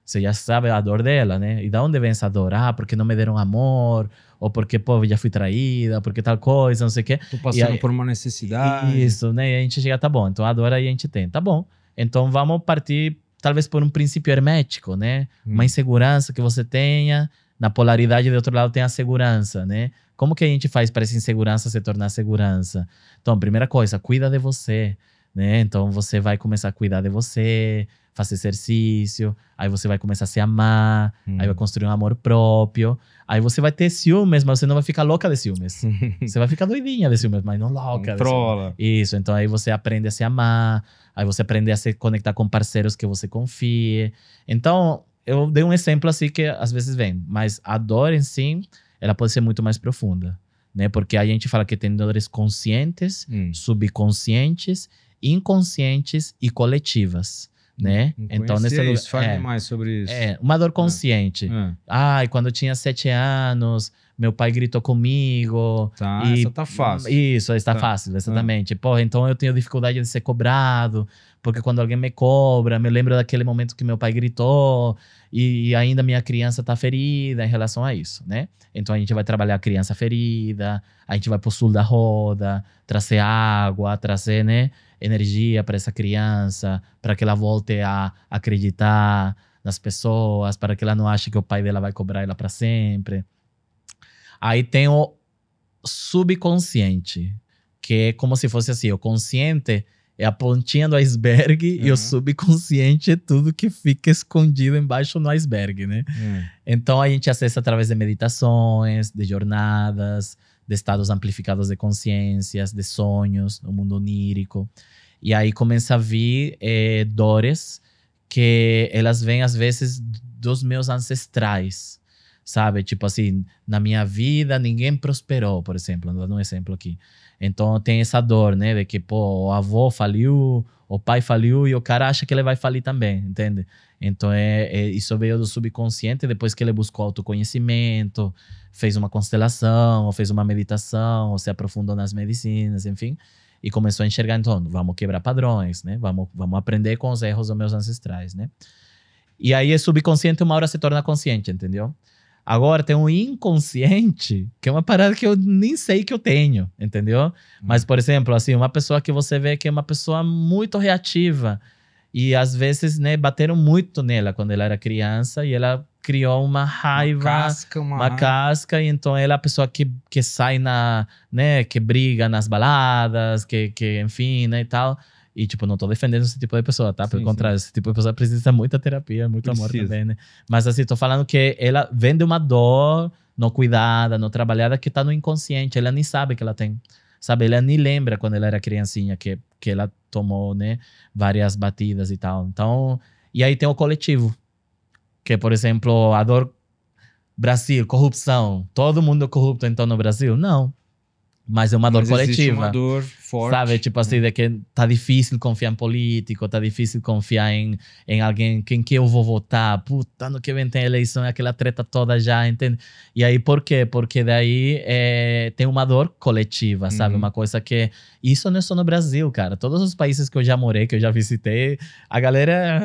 Você já sabe a dor dela, né? E da onde vem essa dor? Ah, porque não me deram amor, ou porque, pô, já fui traída, porque tal coisa, não sei o quê. Tô passando aí, por uma necessidade. Isso, né? E a gente chega, tá bom, então a dor aí a gente tem. Tá bom, então vamos partir talvez por um princípio hermético, né? Uma insegurança que você tenha, na polaridade do outro lado tem a segurança, né? Como que a gente faz para essa insegurança se tornar segurança? Então, primeira coisa, cuida de você, né? Então, você vai começar a cuidar de você, fazer exercício, aí você vai começar a se amar, aí vai construir um amor próprio, aí você vai ter ciúmes, mas você não vai ficar louca de ciúmes. Você vai ficar doidinha de ciúmes, mas não louca. Controla. Isso, então aí você aprende a se amar, aí você aprende a se conectar com parceiros que você confie. Então, eu dei um exemplo assim que às vezes vem, mas a dor em si, ela pode ser muito mais profunda, né? Porque a gente fala que tem dores conscientes, subconscientes, inconscientes e coletivas, né? Então, nesse lugar, fale mais sobre isso. Uma dor consciente. Ai, quando eu tinha 7 anos, meu pai gritou comigo. Tá, essa tá fácil. Isso, está fácil, exatamente. Porra, então eu tenho dificuldade de ser cobrado, porque quando alguém me cobra, me lembro daquele momento que meu pai gritou e ainda minha criança tá ferida em relação a isso, né? Então a gente vai trabalhar a criança ferida, a gente vai pro sul da roda, trazer água, trazer, né, energia para essa criança, para que ela volte a acreditar nas pessoas, para que ela não ache que o pai dela vai cobrar ela para sempre. Aí tem o subconsciente, que é como se fosse assim, o consciente é a pontinha do iceberg e o subconsciente é tudo que fica escondido embaixo no iceberg, né? Então a gente acessa através de meditações, de jornadas, de estados amplificados de consciências, de sonhos, no mundo onírico. E aí começa a vir dores que elas vêm às vezes dos meus ancestrais, sabe? Tipo assim, na minha vida ninguém prosperou, por exemplo, dando um exemplo aqui. Então tem essa dor, né? De que, pô, o avô faliu, o pai faliu e o cara acha que ele vai falir também, entende? Então isso veio do subconsciente depois que ele buscou autoconhecimento, fez uma constelação, ou fez uma meditação, ou se aprofundou nas medicinas, enfim. E começou a enxergar, então, vamos quebrar padrões, né? Vamos aprender com os erros dos meus ancestrais, né? E aí o subconsciente uma hora se torna consciente, entendeu? Agora tem um inconsciente, que é uma parada que eu nem sei que eu tenho, entendeu? Mas, por exemplo, assim, uma pessoa que você vê que é uma pessoa muito reativa e às vezes, né, bateram muito nela quando ela era criança e ela criou uma raiva, uma casca, e então ela é a pessoa que sai né, que briga nas baladas, que enfim, né, e tal. E, tipo, não tô defendendo esse tipo de pessoa, tá? Pelo contrário, esse tipo de pessoa precisa de muita terapia, muito amor também, né? Mas, assim, tô falando que ela vem de uma dor não cuidada, não trabalhada, que tá no inconsciente. Ela nem sabe que ela tem, sabe? Ela nem lembra quando ela era criancinha que ela tomou, né? Várias batidas e tal. Então, e aí tem o coletivo. Que, por exemplo, a dor... Brasil, corrupção. Todo mundo é corrupto, então, no Brasil? Não. Mas é uma dor coletiva. Existe uma dor forte. Sabe? Tipo assim, de que tá difícil confiar em político, tá difícil confiar em alguém, quem que eu vou votar. Puta, ano que vem tem eleição, é aquela treta toda já, entende? E aí, por quê? Porque daí tem uma dor coletiva, sabe? Uma coisa que... Isso não é só no Brasil, cara. Todos os países que eu já morei, que eu já visitei, a galera,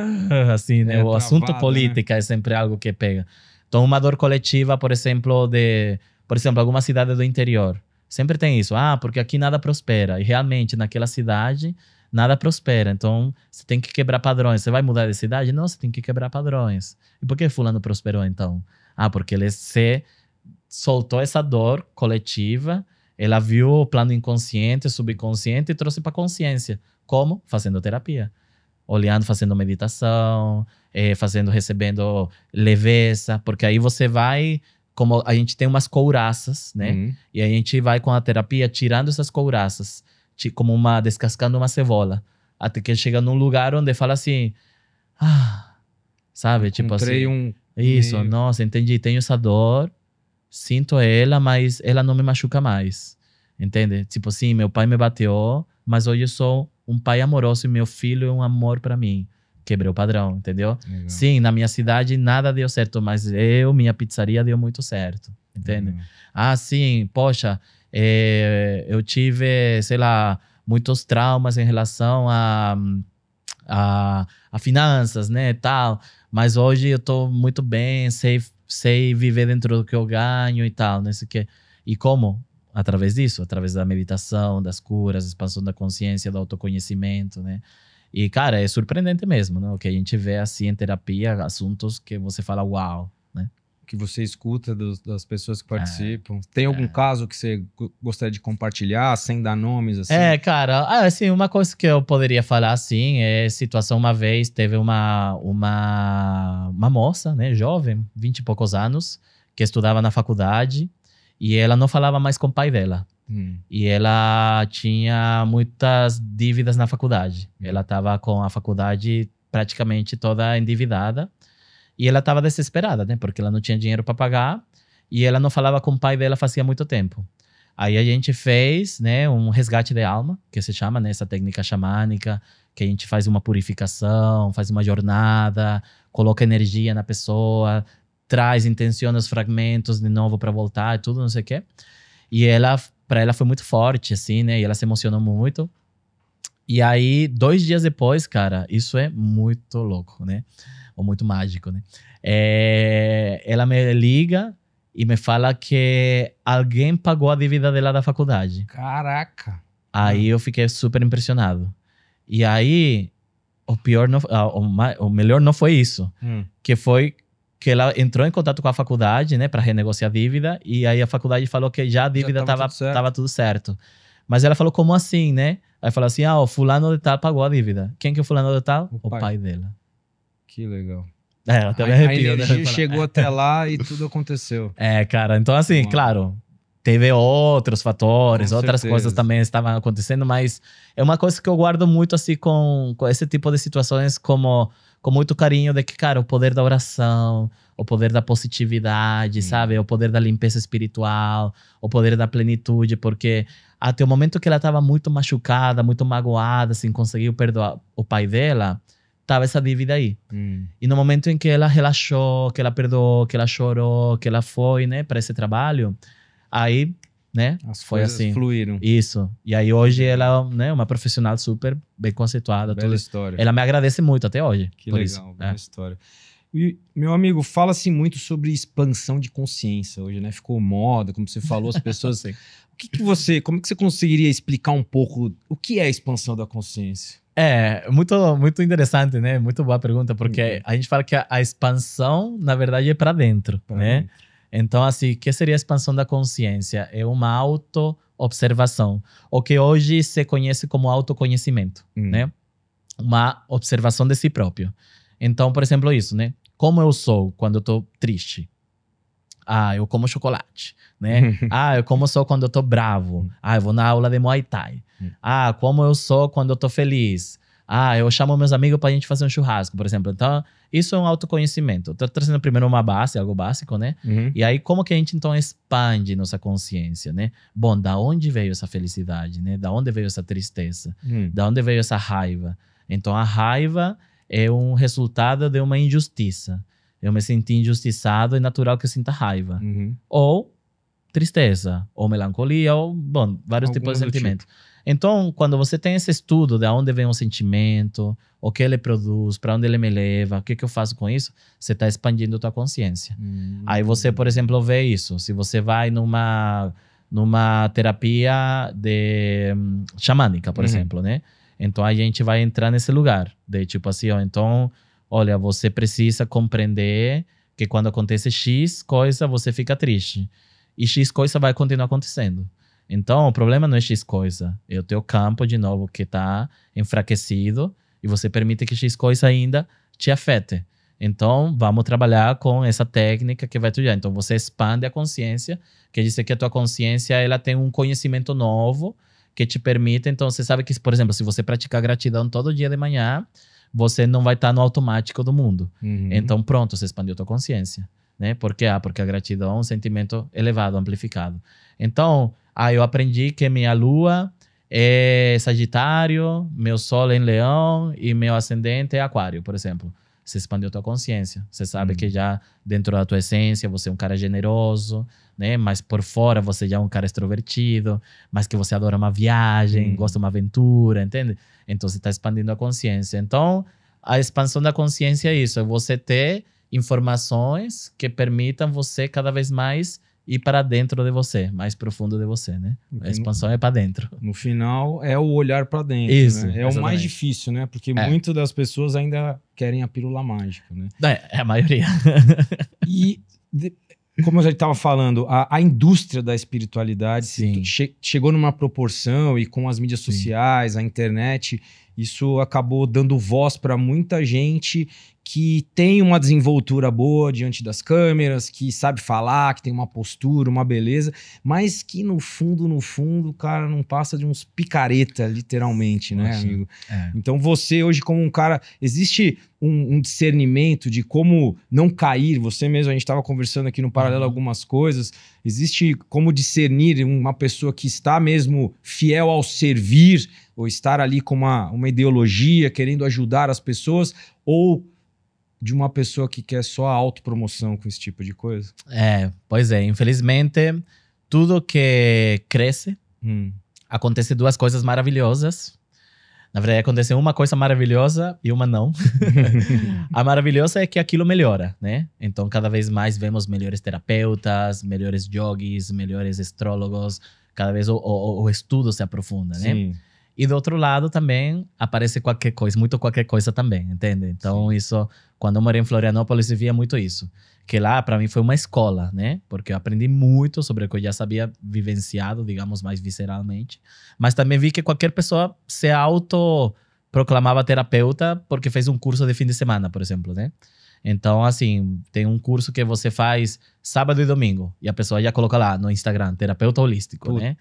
assim, né? O assunto política, né? É sempre algo que pega. Então, uma dor coletiva, por exemplo, alguma cidade do interior. Sempre tem isso. Ah, porque aqui nada prospera. E realmente, naquela cidade, nada prospera. Então, você tem que quebrar padrões. Você vai mudar de cidade? Não, você tem que quebrar padrões. E por que fulano prosperou, então? Ah, porque ele soltou essa dor coletiva, ela viu o plano inconsciente, subconsciente e trouxe para consciência. Como? Fazendo terapia. Olhando, fazendo meditação, recebendo leveza. Porque aí você vai... Como a gente tem umas couraças, né? E a gente vai com a terapia tirando essas couraças, como descascando uma cebola, até que chega num lugar onde fala assim, sabe? Tipo assim, isso, nossa, entendi, tenho essa dor, sinto ela, mas ela não me machuca mais, entende? Tipo assim, meu pai me bateu, mas hoje eu sou um pai amoroso e meu filho é um amor para mim. Quebrei o padrão, entendeu? Legal. Sim, na minha cidade nada deu certo, mas minha pizzaria deu muito certo, entende? Ah, sim, poxa, eu tive, sei lá, muitos traumas em relação a finanças, né, tal, Mas hoje eu tô muito bem, sei viver dentro do que eu ganho e tal, né? E como? Através disso, através da meditação, das curas, expansão da consciência, do autoconhecimento, né? E, cara, é surpreendente mesmo, né? O que a gente vê assim em terapia, assuntos que você fala, uau, né? Que você escuta das pessoas que participam. Tem algum caso que você gostaria de compartilhar, sem dar nomes, assim? Cara, assim, uma coisa que eu poderia falar, assim, é situação uma vez, teve uma moça, né, jovem, 20 e poucos anos, que estudava na faculdade, e ela não falava mais com o pai dela. E ela tinha muitas dívidas na faculdade. Ela estava com a faculdade praticamente toda endividada. E ela estava desesperada, né? Porque ela não tinha dinheiro para pagar. E ela não falava com o pai dela fazia muito tempo. Aí a gente fez, né, um resgate de alma, que se chama, né, essa técnica xamânica, que a gente faz uma purificação, faz uma jornada, coloca energia na pessoa, traz, intenciona os fragmentos de novo para voltar, tudo, não sei o quê. E para ela foi muito forte, assim, né? E ela se emocionou muito. E aí, 2 dias depois, cara, isso é muito louco, né? Ou muito mágico, né? Ela me liga e me fala que alguém pagou a dívida dela da faculdade. Caraca! Aí eu fiquei super impressionado. E aí, o melhor não foi isso. Que foi que ela entrou em contato com a faculdade, né, para renegociar a dívida, e aí a faculdade falou que já a dívida estava tudo certo. Mas ela falou, como assim, né? Aí falou assim, o fulano de tal pagou a dívida. Quem que é o fulano de tal? O pai dela. Que legal. Eu também arrepio, a energia chegou até lá e tudo aconteceu. Cara, então assim, claro, teve outros fatores, Com outras certeza. coisas também estavam acontecendo, mas é uma coisa que eu guardo muito, assim, com esse tipo de situações com muito carinho, de que, cara, o poder da oração, o poder da positividade, sabe? O poder da limpeza espiritual, o poder da plenitude, porque até o momento que ela estava muito machucada, muito magoada, sem conseguir perdoar o pai dela, tava essa dívida aí. E no momento em que ela relaxou, que ela perdoou, que ela chorou, que ela foi, né, para esse trabalho, aí, né, as foi coisas assim. Fluíram. Isso. E aí hoje ela, né, uma profissional super bem conceituada. Bela história. Ela me agradece muito até hoje. Que legal, bela história. E, meu amigo, fala-se muito sobre expansão de consciência hoje, né? Ficou moda, como você falou, as pessoas... como que você conseguiria explicar um pouco o que é a expansão da consciência? Muito, muito interessante, né? Muito boa pergunta, porque a gente fala que a expansão, na verdade, é para dentro, né? Então, assim, o que seria a expansão da consciência? É uma auto-observação, o que hoje se conhece como autoconhecimento, né? Uma observação de si próprio. Então, por exemplo, isso, né? Como eu sou quando eu tô triste? Eu como chocolate, né? Eu como sou quando eu tô bravo. Eu vou na aula de Muay Thai. Como eu sou quando eu tô feliz. Eu chamo meus amigos pra gente fazer um churrasco, por exemplo. Então, isso é um autoconhecimento. Eu tô trazendo primeiro uma base, algo básico, né? E aí, como que a gente, então, expande nossa consciência, né? Bom, da onde veio essa felicidade, né? Da onde veio essa tristeza? Da onde veio essa raiva? Então, a raiva é um resultado de uma injustiça. Eu me senti injustiçado, é natural que eu sinta raiva. Ou tristeza, ou melancolia, ou, bom, vários tipos de sentimentos. Então, quando você tem esse estudo de onde vem um sentimento, o que ele produz, para onde ele me leva, o que eu faço com isso, você está expandindo a tua consciência. Aí você, por exemplo, vê isso. Se você vai numa terapia xamânica, por exemplo, né? Então, a gente vai entrar nesse lugar. De tipo assim, então, olha, você precisa compreender que quando acontece X coisa, você fica triste. E X coisa vai continuar acontecendo. Então, o problema não é X coisa. É o teu campo, de novo, que está enfraquecido e você permite que X coisa ainda te afete. Então, vamos trabalhar com essa técnica que vai te ajudar. Então, você expande a consciência, que diz que a tua consciência ela tem um conhecimento novo que te permite. Então, você sabe que, por exemplo, se você praticar gratidão todo dia de manhã, você não vai estar no automático do mundo. Então, pronto, você expandiu a tua consciência. Né? Por quê? Porque a gratidão é um sentimento elevado, amplificado. Então, eu aprendi que minha lua é Sagitário, meu sol é em Leão e meu ascendente é Aquário, por exemplo. Você expandiu a tua consciência. Você sabe que já dentro da tua essência você é um cara generoso, né? Mas por fora você já é um cara extrovertido, mas que você adora uma viagem, gosta de uma aventura, entende? Então você está expandindo a consciência. Então, a expansão da consciência é isso, é você ter informações que permitam você cada vez mais ir para dentro de você, mais profundo de você, né? A expansão é para dentro. No final, é o olhar para dentro, Isso, né? É exatamente. o mais difícil, né? Porque muitas das pessoas ainda querem a pílula mágica, né? É a maioria. E, como a gente estava falando, a indústria da espiritualidade chegou numa proporção, e com as mídias sociais, a internet, isso acabou dando voz para muita gente que tem uma desenvoltura boa diante das câmeras, que sabe falar, que tem uma postura, uma beleza, mas que no fundo, cara, não passa de uns picareta, literalmente, né, amigo? Então você hoje como um cara, existe um discernimento de como não cair, você mesmo, a gente estava conversando aqui no paralelo algumas coisas, existe como discernir uma pessoa que está mesmo fiel ao servir, ou estar ali com uma ideologia, querendo ajudar as pessoas, ou de uma pessoa que quer só a autopromoção com esse tipo de coisa? Pois é. Infelizmente, tudo que cresce, acontece duas coisas maravilhosas. Na verdade, acontece uma coisa maravilhosa e uma não. A maravilhosa é que aquilo melhora, né? Então, cada vez mais vemos melhores terapeutas, melhores yogis, melhores astrólogos. Cada vez o estudo se aprofunda, né? Sim. E do outro lado também aparece qualquer coisa, muito qualquer coisa também, entende? Então isso, quando eu morei em Florianópolis, eu via muito isso. Que lá, para mim, foi uma escola, né? Porque eu aprendi muito sobre o que eu já sabia vivenciado, digamos, mais visceralmente. Mas também vi que qualquer pessoa se autoproclamava terapeuta porque fez um curso de fim de semana, por exemplo, né? Então, assim, tem um curso que você faz sábado e domingo. E a pessoa já coloca lá no Instagram, terapeuta holístico, né?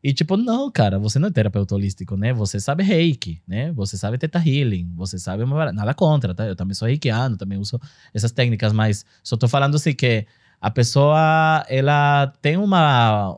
E tipo, não, cara, você não é terapeuta holístico, né? Você sabe reiki, né? Você sabe teta healing, você sabe... Nada contra, tá? Eu também sou reikiano, também uso essas técnicas, mas só tô falando assim que a pessoa, ela tem uma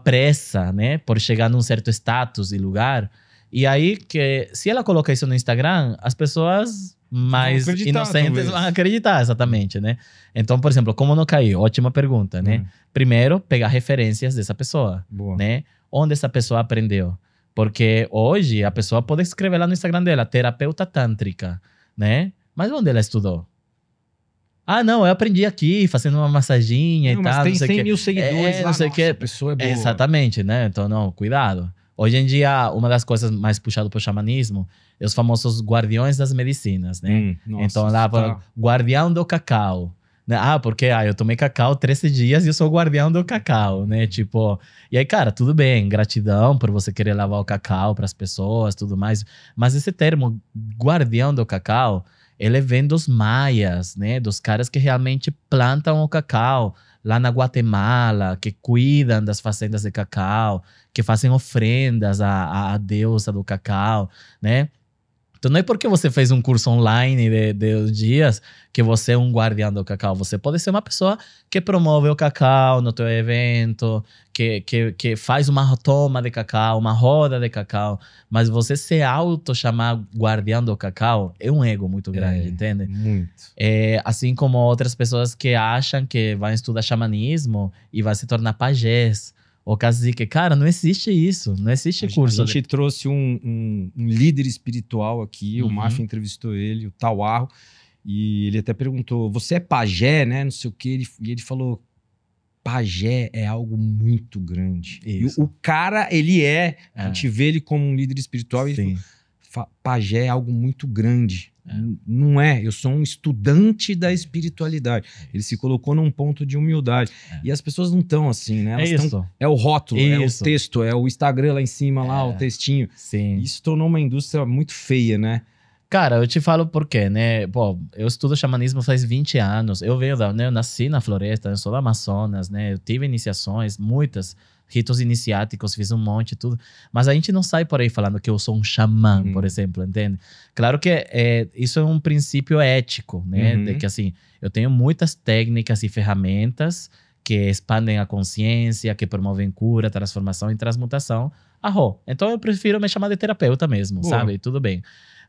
pressa, né? Por chegar num certo status e lugar. E aí, que se ela coloca isso no Instagram, as pessoas mais inocentes vão acreditar, exatamente, né? Então, por exemplo, como não cair? Ótima pergunta, né? Primeiro, pegar referências dessa pessoa, né? Onde essa pessoa aprendeu. Porque hoje a pessoa pode escrever lá no Instagram dela, terapeuta tântrica, né? Mas onde ela estudou? Ah, não, eu aprendi aqui, fazendo uma massaginha e tal. Mas tem não sei 100 mil seguidores lá, não sei o que. A pessoa é boa. Exatamente, né? Então, não, cuidado. Hoje em dia, uma das coisas mais puxadas para o xamanismo é os famosos guardiões das medicinas, né? Então, lá, guardião do cacau. Né? Ah, porque eu tomei cacau 13 dias e eu sou o guardião do cacau, né? Tipo, e aí, cara, tudo bem, gratidão por você querer lavar o cacau para as pessoas, tudo mais. Mas esse termo, guardião do cacau, ele vem dos maias, né? Dos caras que realmente plantam o cacau lá na Guatemala, que cuidam das fazendas de cacau, que fazem ofrendas à deusa do cacau, né? Então não é porque você fez um curso online de dias que você é um guardião do cacau. Você pode ser uma pessoa que promove o cacau no teu evento, que faz uma toma de cacau, uma roda de cacau. Mas você se auto-chamar guardião do cacau é um ego muito grande, entende? Muito. Assim como outras pessoas que acham que vão estudar xamanismo e vai se tornar pajés. O cacique, cara, não existe isso, não existe curso. A gente trouxe um líder espiritual aqui, o Mafia entrevistou ele, o Tauarro, e ele até perguntou, você é pajé, né, não sei o quê, e ele falou, pajé é algo muito grande. Isso. E o cara, ele a gente vê ele como um líder espiritual, e ele falou, pajé é algo muito grande. Não é, eu sou um estudante da espiritualidade. Ele se colocou num ponto de humildade. E as pessoas não estão assim, né? Elas é o rótulo, é o texto, é o Instagram lá em cima, lá, o textinho. Sim. Isso tornou uma indústria muito feia, né? Cara, eu te falo por quê, né? Pô, eu estudo xamanismo faz 20 anos. Eu nasci na floresta, eu sou do Amazonas, né? Eu tive iniciações, muitas. Ritos iniciáticos, fiz um monte, tudo. Mas a gente não sai por aí falando que eu sou um xamã, por exemplo, entende? Claro que isso é um princípio ético, né? De que, assim, eu tenho muitas técnicas e ferramentas que expandem a consciência, que promovem cura, transformação e transmutação. Então eu prefiro me chamar de terapeuta mesmo, sabe? Tudo bem.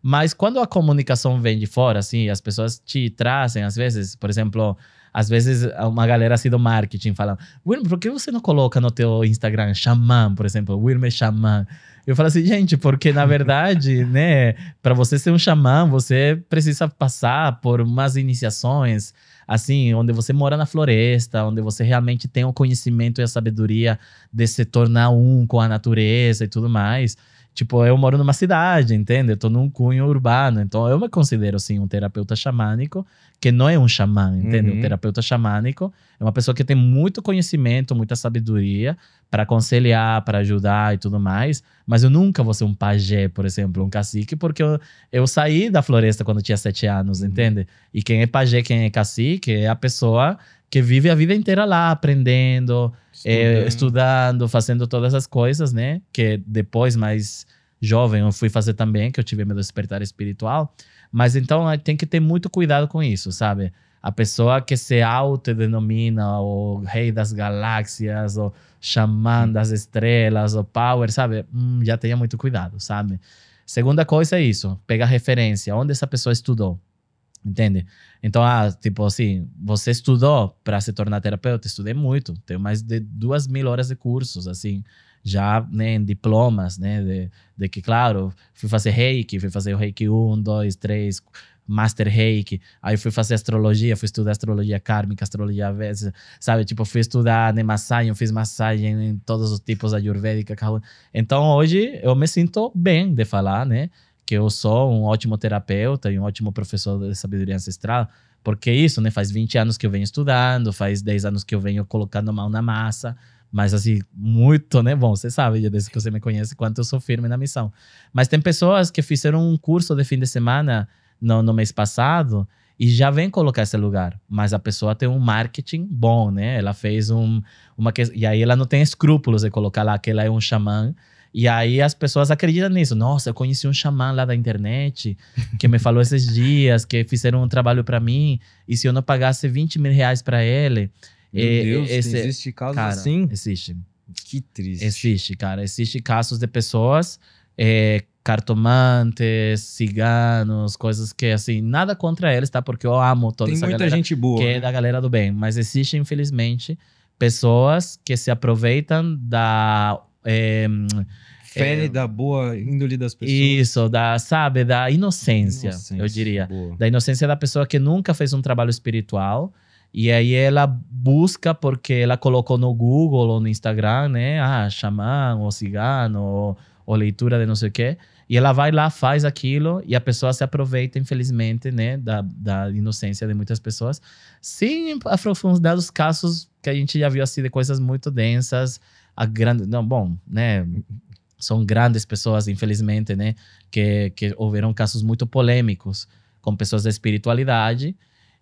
Mas quando a comunicação vem de fora, assim, as pessoas te trazem, às vezes, por exemplo... Às vezes, uma galera assim do marketing fala Wilmer, por que você não coloca no teu Instagram xamã, por exemplo? Wilmer xamã. Eu falo assim, gente, porque na verdade, né, para você ser um xamã, você precisa passar por umas iniciações, assim, onde você mora na floresta, onde você realmente tem o conhecimento e a sabedoria de se tornar um com a natureza e tudo mais. Tipo, eu moro numa cidade, entende? Eu tô num cunho urbano, então eu me considero, assim, um terapeuta xamânico, que não é um xamã, entende? Um terapeuta xamânico é uma pessoa que tem muito conhecimento, muita sabedoria para aconselhar, para ajudar e tudo mais, mas eu nunca vou ser um pajé, por exemplo, um cacique, porque eu saí da floresta quando eu tinha 7 anos, entende? E quem é pajé, quem é cacique, é a pessoa que vive a vida inteira lá, aprendendo, estudando, fazendo todas as coisas, né? Que depois, mais jovem, eu fui fazer também, que eu tive meu despertar espiritual. Mas então, tem que ter muito cuidado com isso, sabe? A pessoa que se autodenomina o rei das galáxias, o xamã das estrelas, o power, sabe? Já tenha muito cuidado, sabe? Segunda coisa é isso, pegar referência. Onde essa pessoa estudou? Entende? Então, tipo assim, você estudou para se tornar terapeuta? Estudei muito. Tenho mais de 2.000 horas de cursos, assim, já, né, em diplomas, né, de que, claro, fui fazer reiki, fui fazer o reiki 1, 2, 3, master reiki, aí fui fazer astrologia, fui estudar astrologia kármica, astrologia védica, sabe, tipo, fui estudar massagem, fiz massagem em todos os tipos ayurvédica. Então, hoje, eu me sinto bem de falar, né, que eu sou um ótimo terapeuta e um ótimo professor de sabedoria ancestral, porque isso, né, faz 20 anos que eu venho estudando, faz 10 anos que eu venho colocando a mão na massa, mas assim, muito, né, bom, você sabe, desde que você me conhece, quanto eu sou firme na missão. Mas tem pessoas que fizeram um curso de fim de semana no mês passado e já vem colocar esse lugar, mas a pessoa tem um marketing bom, né, ela fez e aí ela não tem escrúpulos de colocar lá que ela é um xamã. E aí as pessoas acreditam nisso. Nossa, eu conheci um xamã lá da internet que me falou esses dias, que fizeram um trabalho para mim, e se eu não pagasse 20 mil reais para ele... Meu Deus, existe casos cara, assim? Existe. Que triste. Existe, cara. Existe casos de pessoas, cartomantes, ciganos, coisas que, assim, nada contra eles, tá? Porque eu amo toda essa galera. Tem muita gente boa, que né? é da galera do bem. Mas existe, infelizmente, pessoas que se aproveitam da... Fé da boa índole das pessoas. Isso, sabe, da inocência, eu diria. Boa. Da inocência da pessoa que nunca fez um trabalho espiritual. E aí ela busca porque ela colocou no Google ou no Instagram, né? Xamã, ou cigano, ou leitura de não sei o quê. E ela vai lá, faz aquilo, e a pessoa se aproveita, infelizmente, né? Da inocência de muitas pessoas. Sem aprofundar os casos que a gente já viu, assim, de coisas muito densas. Né? São grandes pessoas, infelizmente, né? Que houveram casos muito polêmicos com pessoas da espiritualidade.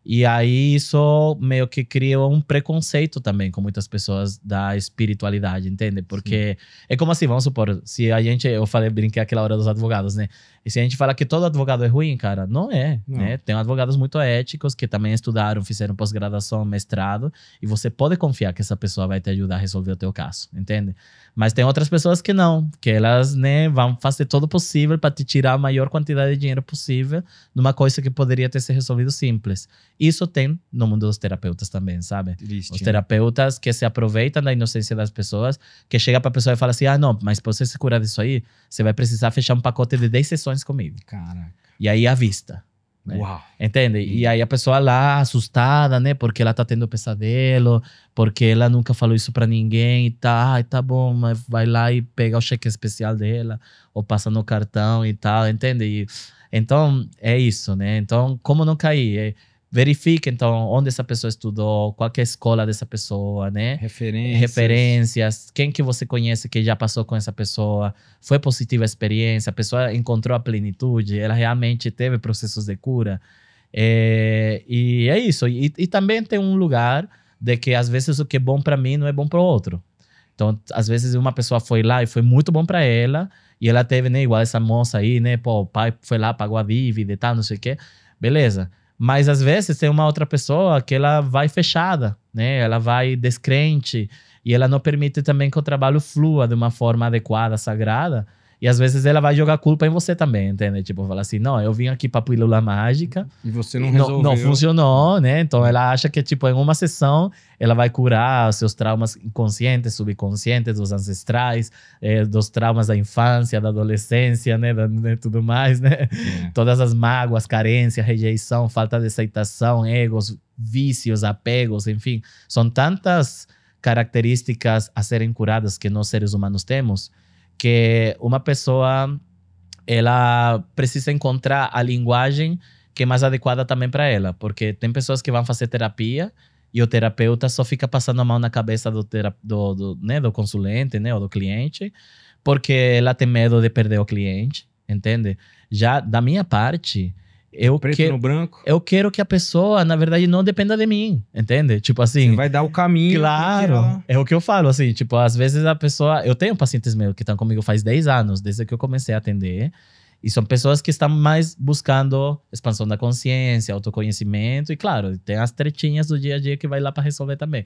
E aí isso meio que cria um preconceito também com muitas pessoas da espiritualidade, entende? Porque é como assim, vamos supor, se eu brinquei aquela hora dos advogados, né? E se a gente fala que todo advogado é ruim, cara, não é, né? Tem advogados muito éticos que também estudaram, fizeram pós-graduação, mestrado, e você pode confiar que essa pessoa vai te ajudar a resolver o teu caso, entende? Mas tem outras pessoas que não, que elas, né, vão fazer todo o possível para te tirar a maior quantidade de dinheiro possível numa coisa que poderia ter sido resolvido simples. Isso tem no mundo dos terapeutas também, sabe? Triste, os terapeutas que se aproveitam da inocência das pessoas, que chega pra pessoa e fala assim, não, mas pra você se curar disso aí, você vai precisar fechar um pacote de 10 sessões comigo. Caraca. E aí à vista. Né? Uau. Entende? E aí a pessoa lá, assustada, né? Porque ela tá tendo pesadelo, porque ela nunca falou isso pra ninguém e tá bom, mas vai lá e pega o cheque especial dela, ou passa no cartão e tal, entende? Então, é isso, né? Então, como não cair? Verifique, então, onde essa pessoa estudou, qual que é a escola dessa pessoa, né? Referências, quem que você conhece que já passou com essa pessoa, foi positiva a experiência, a pessoa encontrou a plenitude, ela realmente teve processos de cura. E é isso. E também tem um lugar de que, às vezes, o que é bom para mim não é bom para o outro. Então, às vezes, uma pessoa foi lá e foi muito bom para ela, e ela teve, né, igual essa moça aí, né? Pô, o pai foi lá, pagou a dívida e tal, não sei o quê. Beleza. Mas, às vezes, tem uma outra pessoa que ela vai fechada, né? Ela vai descrente e ela não permite também que o trabalho flua de uma forma adequada, sagrada. E às vezes ela vai jogar culpa em você também, entende? Tipo, falar assim, não, eu vim aqui pra pílula mágica. E você não resolveu. Não funcionou, né? Então ela acha que, tipo, em uma sessão, ela vai curar os seus traumas inconscientes, subconscientes, dos ancestrais, dos traumas da infância, da adolescência, né? Tudo mais, né? Todas as mágoas, carência, rejeição, falta de aceitação, egos, vícios, apegos, enfim. São tantas características a serem curadas que nós seres humanos temos, que uma pessoa ela precisa encontrar a linguagem que é mais adequada também para ela, porque tem pessoas que vão fazer terapia e o terapeuta só fica passando a mão na cabeça do consulente, né, ou do cliente, porque ela tem medo de perder o cliente, entende? Já da minha parte, preto no branco. Eu quero que a pessoa, na verdade, não dependa de mim, entende? Tipo assim... Você vai dar o caminho. Claro, é o que eu falo, assim, tipo, às vezes a pessoa... Eu tenho pacientes meus que estão comigo faz 10 anos, desde que eu comecei a atender, e são pessoas que estão mais buscando expansão da consciência, autoconhecimento, e claro, tem as tretinhas do dia a dia que vai lá para resolver também.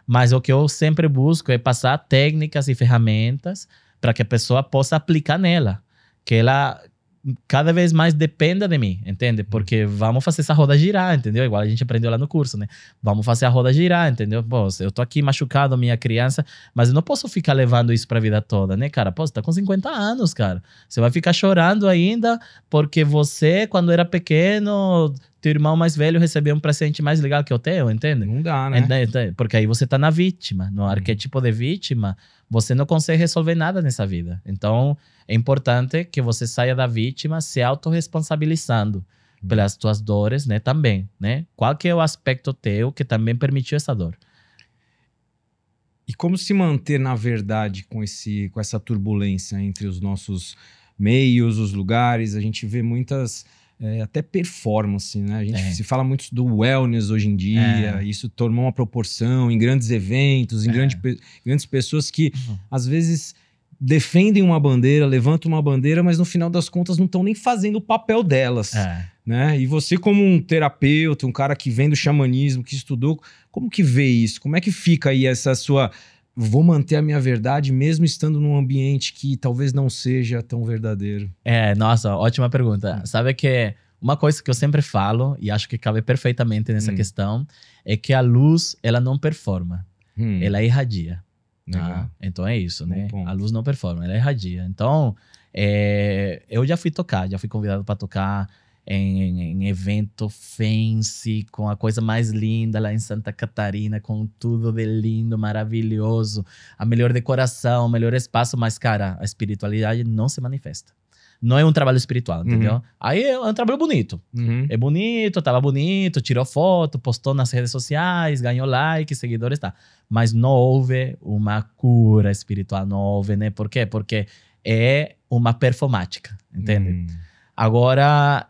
Mas o que eu sempre busco é passar técnicas e ferramentas para que a pessoa possa aplicar nela, que ela... cada vez mais dependa de mim, entende? Porque vamos fazer essa roda girar, entendeu? Igual a gente aprendeu lá no curso, né? Vamos fazer a roda girar, entendeu? Pô, eu tô aqui machucado, minha criança, mas eu não posso ficar levando isso pra vida toda, né, cara? Pô, você tá com 50 anos, cara. Você vai ficar chorando ainda porque você, quando era pequeno, teu irmão mais velho recebeu um presente mais legal que eu tenho, entende? Não dá, né? Porque aí você tá na vítima, no arquétipo de vítima, você não consegue resolver nada nessa vida. Então, é importante que você saia da vítima se autorresponsabilizando pelas tuas dores, né, também, né? Qual que é o aspecto teu que também permitiu essa dor? E como se manter, na verdade, com essa turbulência entre os nossos meios, os lugares? A gente vê muitas... até performance, né? A gente se fala muito do wellness hoje em dia, isso tomou uma proporção em grandes eventos, em grandes pessoas que, às vezes, defendem uma bandeira, levantam uma bandeira, mas no final das contas não estão nem fazendo o papel delas, né? E você, como um terapeuta, um cara que vem do xamanismo, que estudou, como que vê isso? Como é que fica aí essa sua... Vou manter a minha verdade mesmo estando num ambiente que talvez não seja tão verdadeiro? Nossa, ótima pergunta. Sabe que uma coisa que eu sempre falo, e acho que cabe perfeitamente nessa questão, é que a luz, ela não performa. Ela irradia. Tá? Então é isso, né? A luz não performa, ela irradia. Então, eu já fui convidado para tocar em evento fancy, com a coisa mais linda lá em Santa Catarina, com tudo de lindo, maravilhoso, a melhor decoração, o melhor espaço, mas, cara, a espiritualidade não se manifesta. Não é um trabalho espiritual, entendeu? Aí é um trabalho bonito. É bonito, tava bonito, tirou foto, postou nas redes sociais, ganhou likes, seguidores, tá. Mas não houve uma cura espiritual, não houve, né? Por quê? Porque é uma performática, entende? Agora,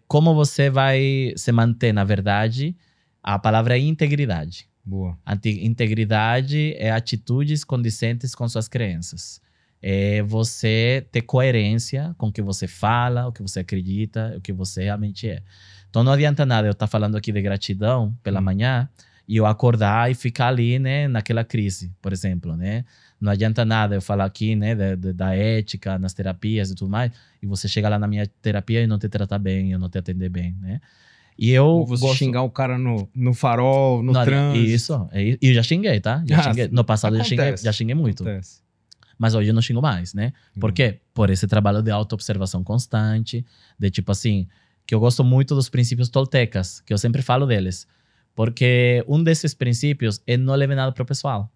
como você vai se manter, na verdade, a palavra é integridade. Boa. Integridade é atitudes condizentes com suas crenças. É você ter coerência com o que você fala, o que você acredita, o que você realmente é. Então não adianta nada eu estar falando aqui de gratidão pela manhã e eu acordar e ficar ali, né, naquela crise, por exemplo, né? Não adianta nada eu falar aqui, né, da ética nas terapias e tudo mais, e você chegar lá na minha terapia e não te tratar bem, eu não te atender bem, né? E eu ou você xingar o cara no farol, no trânsito. Isso. E eu já xinguei, tá? Xinguei. No passado já xinguei muito. Acontece. Mas hoje eu não xingo mais, né? Por quê? Por esse trabalho de auto-observação constante, de tipo assim, que eu gosto muito dos princípios toltecas, que eu sempre falo deles. Porque um desses princípios é não levar nada pro pessoal.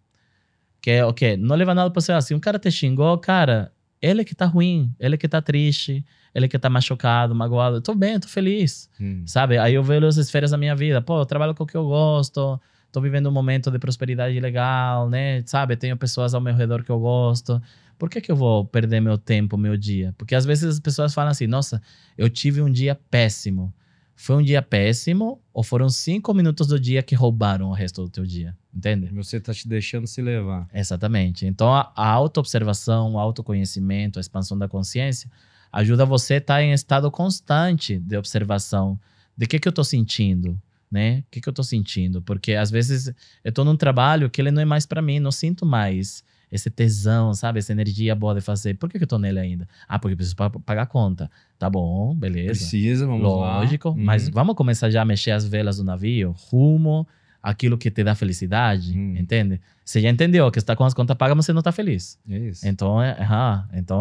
Que é o quê? Não levar nada pro pessoal. Se um cara te xingou, cara, ele que tá ruim, ele que tá triste, ele que tá machucado, magoado. Eu tô bem, tô feliz, sabe? Aí eu vejo as esferas da minha vida. Pô, eu trabalho com o que eu gosto, tô vivendo um momento de prosperidade legal, né? Sabe? Tenho pessoas ao meu redor que eu gosto. Por que eu vou perder meu tempo, meu dia? Porque às vezes as pessoas falam assim, nossa, eu tive um dia péssimo. Foi um dia péssimo ou foram 5 minutos do dia que roubaram o resto do teu dia? Entende? Você tá te deixando se levar. Exatamente. Então, a auto-observação, o autoconhecimento, a expansão da consciência ajuda você a estar em estado constante de observação. De que eu tô sentindo, né? O que eu tô sentindo? Porque, às vezes, eu tô num trabalho que ele não é mais para mim, não sinto mais esse tesão, sabe? Essa energia boa de fazer. Por que eu tô nele ainda? Ah, porque eu preciso pagar a conta. Tá bom, beleza. Precisa, vamos lá. Lógico, mas vamos começar já a mexer as velas do navio rumo àquilo que te dá felicidade, entende? Você já entendeu que você tá com as contas pagas, mas você não tá feliz. É isso. Então,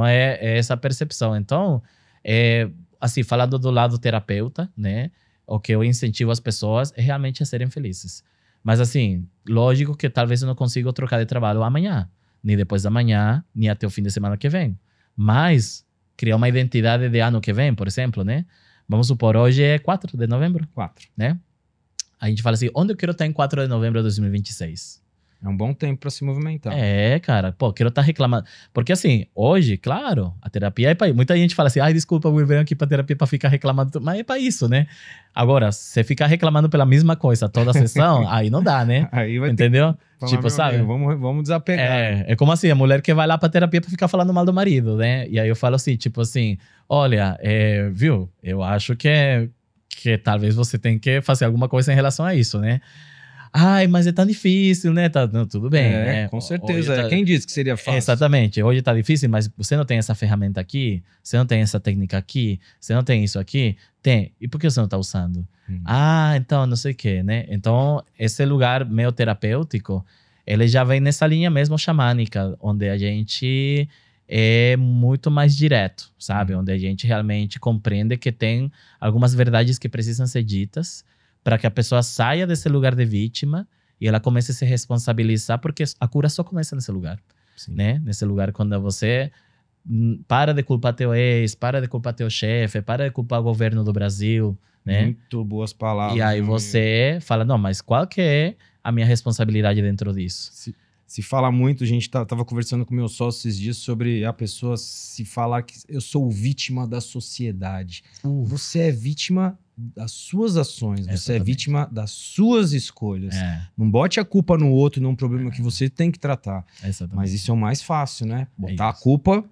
é essa percepção. Então, assim, falando do lado terapeuta, né? O que eu incentivo as pessoas é realmente a serem felizes. Mas assim, lógico que talvez eu não consiga trocar de trabalho amanhã, nem depois da manhã, nem até o fim de semana que vem. Mas criar uma identidade de ano que vem, por exemplo, né? Vamos supor, hoje é 4 de novembro. 4. Né? A gente fala assim, onde eu quero estar em 4 de novembro de 2026? É um bom tempo para se movimentar. Cara. Pô, quero estar reclamando. Porque assim, hoje, claro, a terapia é pra... Muita gente fala assim, ai, desculpa, eu venho aqui pra terapia pra ficar reclamando. Mas é pra isso, né? Agora, se ficar reclamando pela mesma coisa toda a sessão, aí não dá, né? Aí vai entendeu? Falar, tipo, sabe? Amigo, vamos desapegar. É como assim, a mulher que vai lá pra terapia pra ficar falando mal do marido, né? E aí eu falo assim, tipo assim, olha, viu? Eu acho que talvez você tenha que fazer alguma coisa em relação a isso, né? Ai, mas é tão difícil, né? Não, tudo bem, né? Com certeza. Quem disse que seria fácil? Exatamente. Hoje tá difícil, mas você não tem essa ferramenta aqui, você não tem essa técnica aqui, você não tem isso aqui? Tem. E por que você não tá usando? Ah, então, não sei o quê, né? Então, esse lugar meio terapêutico, ele já vem nessa linha mesmo xamânica, onde a gente é muito mais direto, sabe? Onde a gente realmente compreende que tem algumas verdades que precisam ser ditas para que a pessoa saia desse lugar de vítima e ela comece a se responsabilizar, porque a cura só começa nesse lugar, né? Nesse lugar quando você para de culpar teu ex, para de culpar teu chefe, para de culpar o governo do Brasil, né? Muito boas palavras. E aí você fala, não, mas qual que é a minha responsabilidade dentro disso? Se fala muito, a gente tava conversando com meu sócio esses dias sobre a pessoa se falar que eu sou vítima da sociedade. Você é vítima das suas ações, você é vítima das suas escolhas. Não bote a culpa no outro, num problema que você tem que tratar. Mas isso é o mais fácil, né? Botar a culpa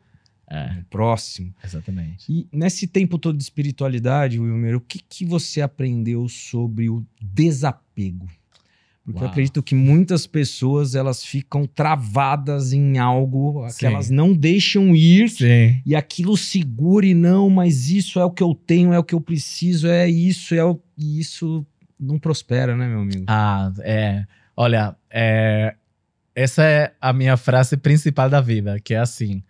no próximo. Exatamente. E nesse tempo todo de espiritualidade, Wilmer, o que você aprendeu sobre o desapego? Porque eu acredito que muitas pessoas, elas ficam travadas em algo que elas não deixam ir. Sim. E aquilo segura e não, mas isso é o que eu tenho, é o que eu preciso, e isso não prospera, né, meu amigo? Olha, essa é a minha frase principal da vida, que é assim,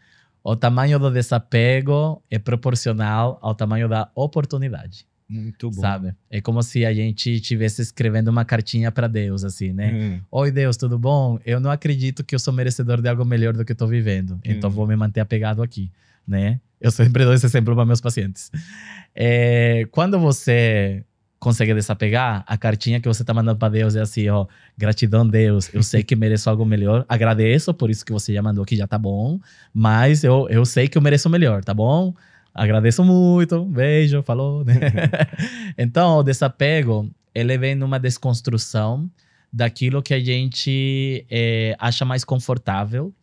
o tamanho do desapego é proporcional ao tamanho da oportunidade. Muito bom. Sabe? É como se a gente estivesse escrevendo uma cartinha para Deus, assim, né? Oi, Deus, tudo bom? Eu não acredito que eu sou merecedor de algo melhor do que eu tô vivendo. Então vou me manter apegado aqui, né? Eu sempre dou esse exemplo para meus pacientes. Quando você consegue desapegar, a cartinha que você tá mandando para Deus é assim, ó, gratidão, Deus, eu sei que mereço algo melhor, agradeço por isso que você já mandou aqui, já tá bom, mas eu sei que eu mereço melhor, tá bom? Agradeço muito, beijo, falou, né? Então, o desapego, ele vem numa desconstrução daquilo que a gente acha mais confortável,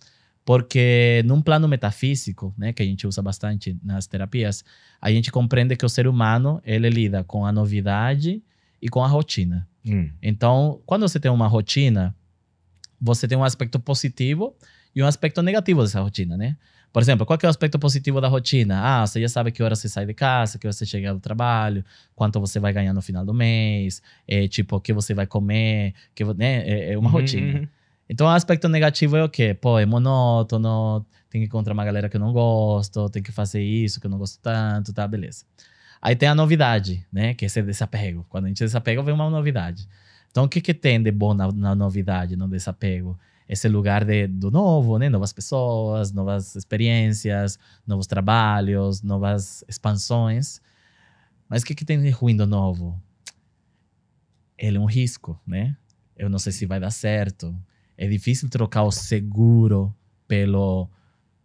porque num plano metafísico, né, que a gente usa bastante nas terapias, a gente compreende que o ser humano, ele lida com a novidade e com a rotina. Então, quando você tem uma rotina, você tem um aspecto positivo e um aspecto negativo dessa rotina, né? Por exemplo, qual que é o aspecto positivo da rotina? Você já sabe que hora você sai de casa, que hora você chega do trabalho, quanto você vai ganhar no final do mês, tipo, o que você vai comer, né? É uma rotina. Então, o aspecto negativo é o quê? Pô, é monótono, tem que encontrar uma galera que eu não gosto, tem que fazer isso que eu não gosto tanto, tá? Beleza. Aí tem a novidade, né? Que é esse desapego. Quando a gente desapega, vem uma novidade. Então, o que tem de bom na novidade, no desapego? Esse lugar do novo, né? Novas pessoas, novas experiências, novos trabalhos, novas expansões. Mas o que tem de ruim do novo? Ele é um risco, né? Eu não sei se vai dar certo. É difícil trocar o seguro pelo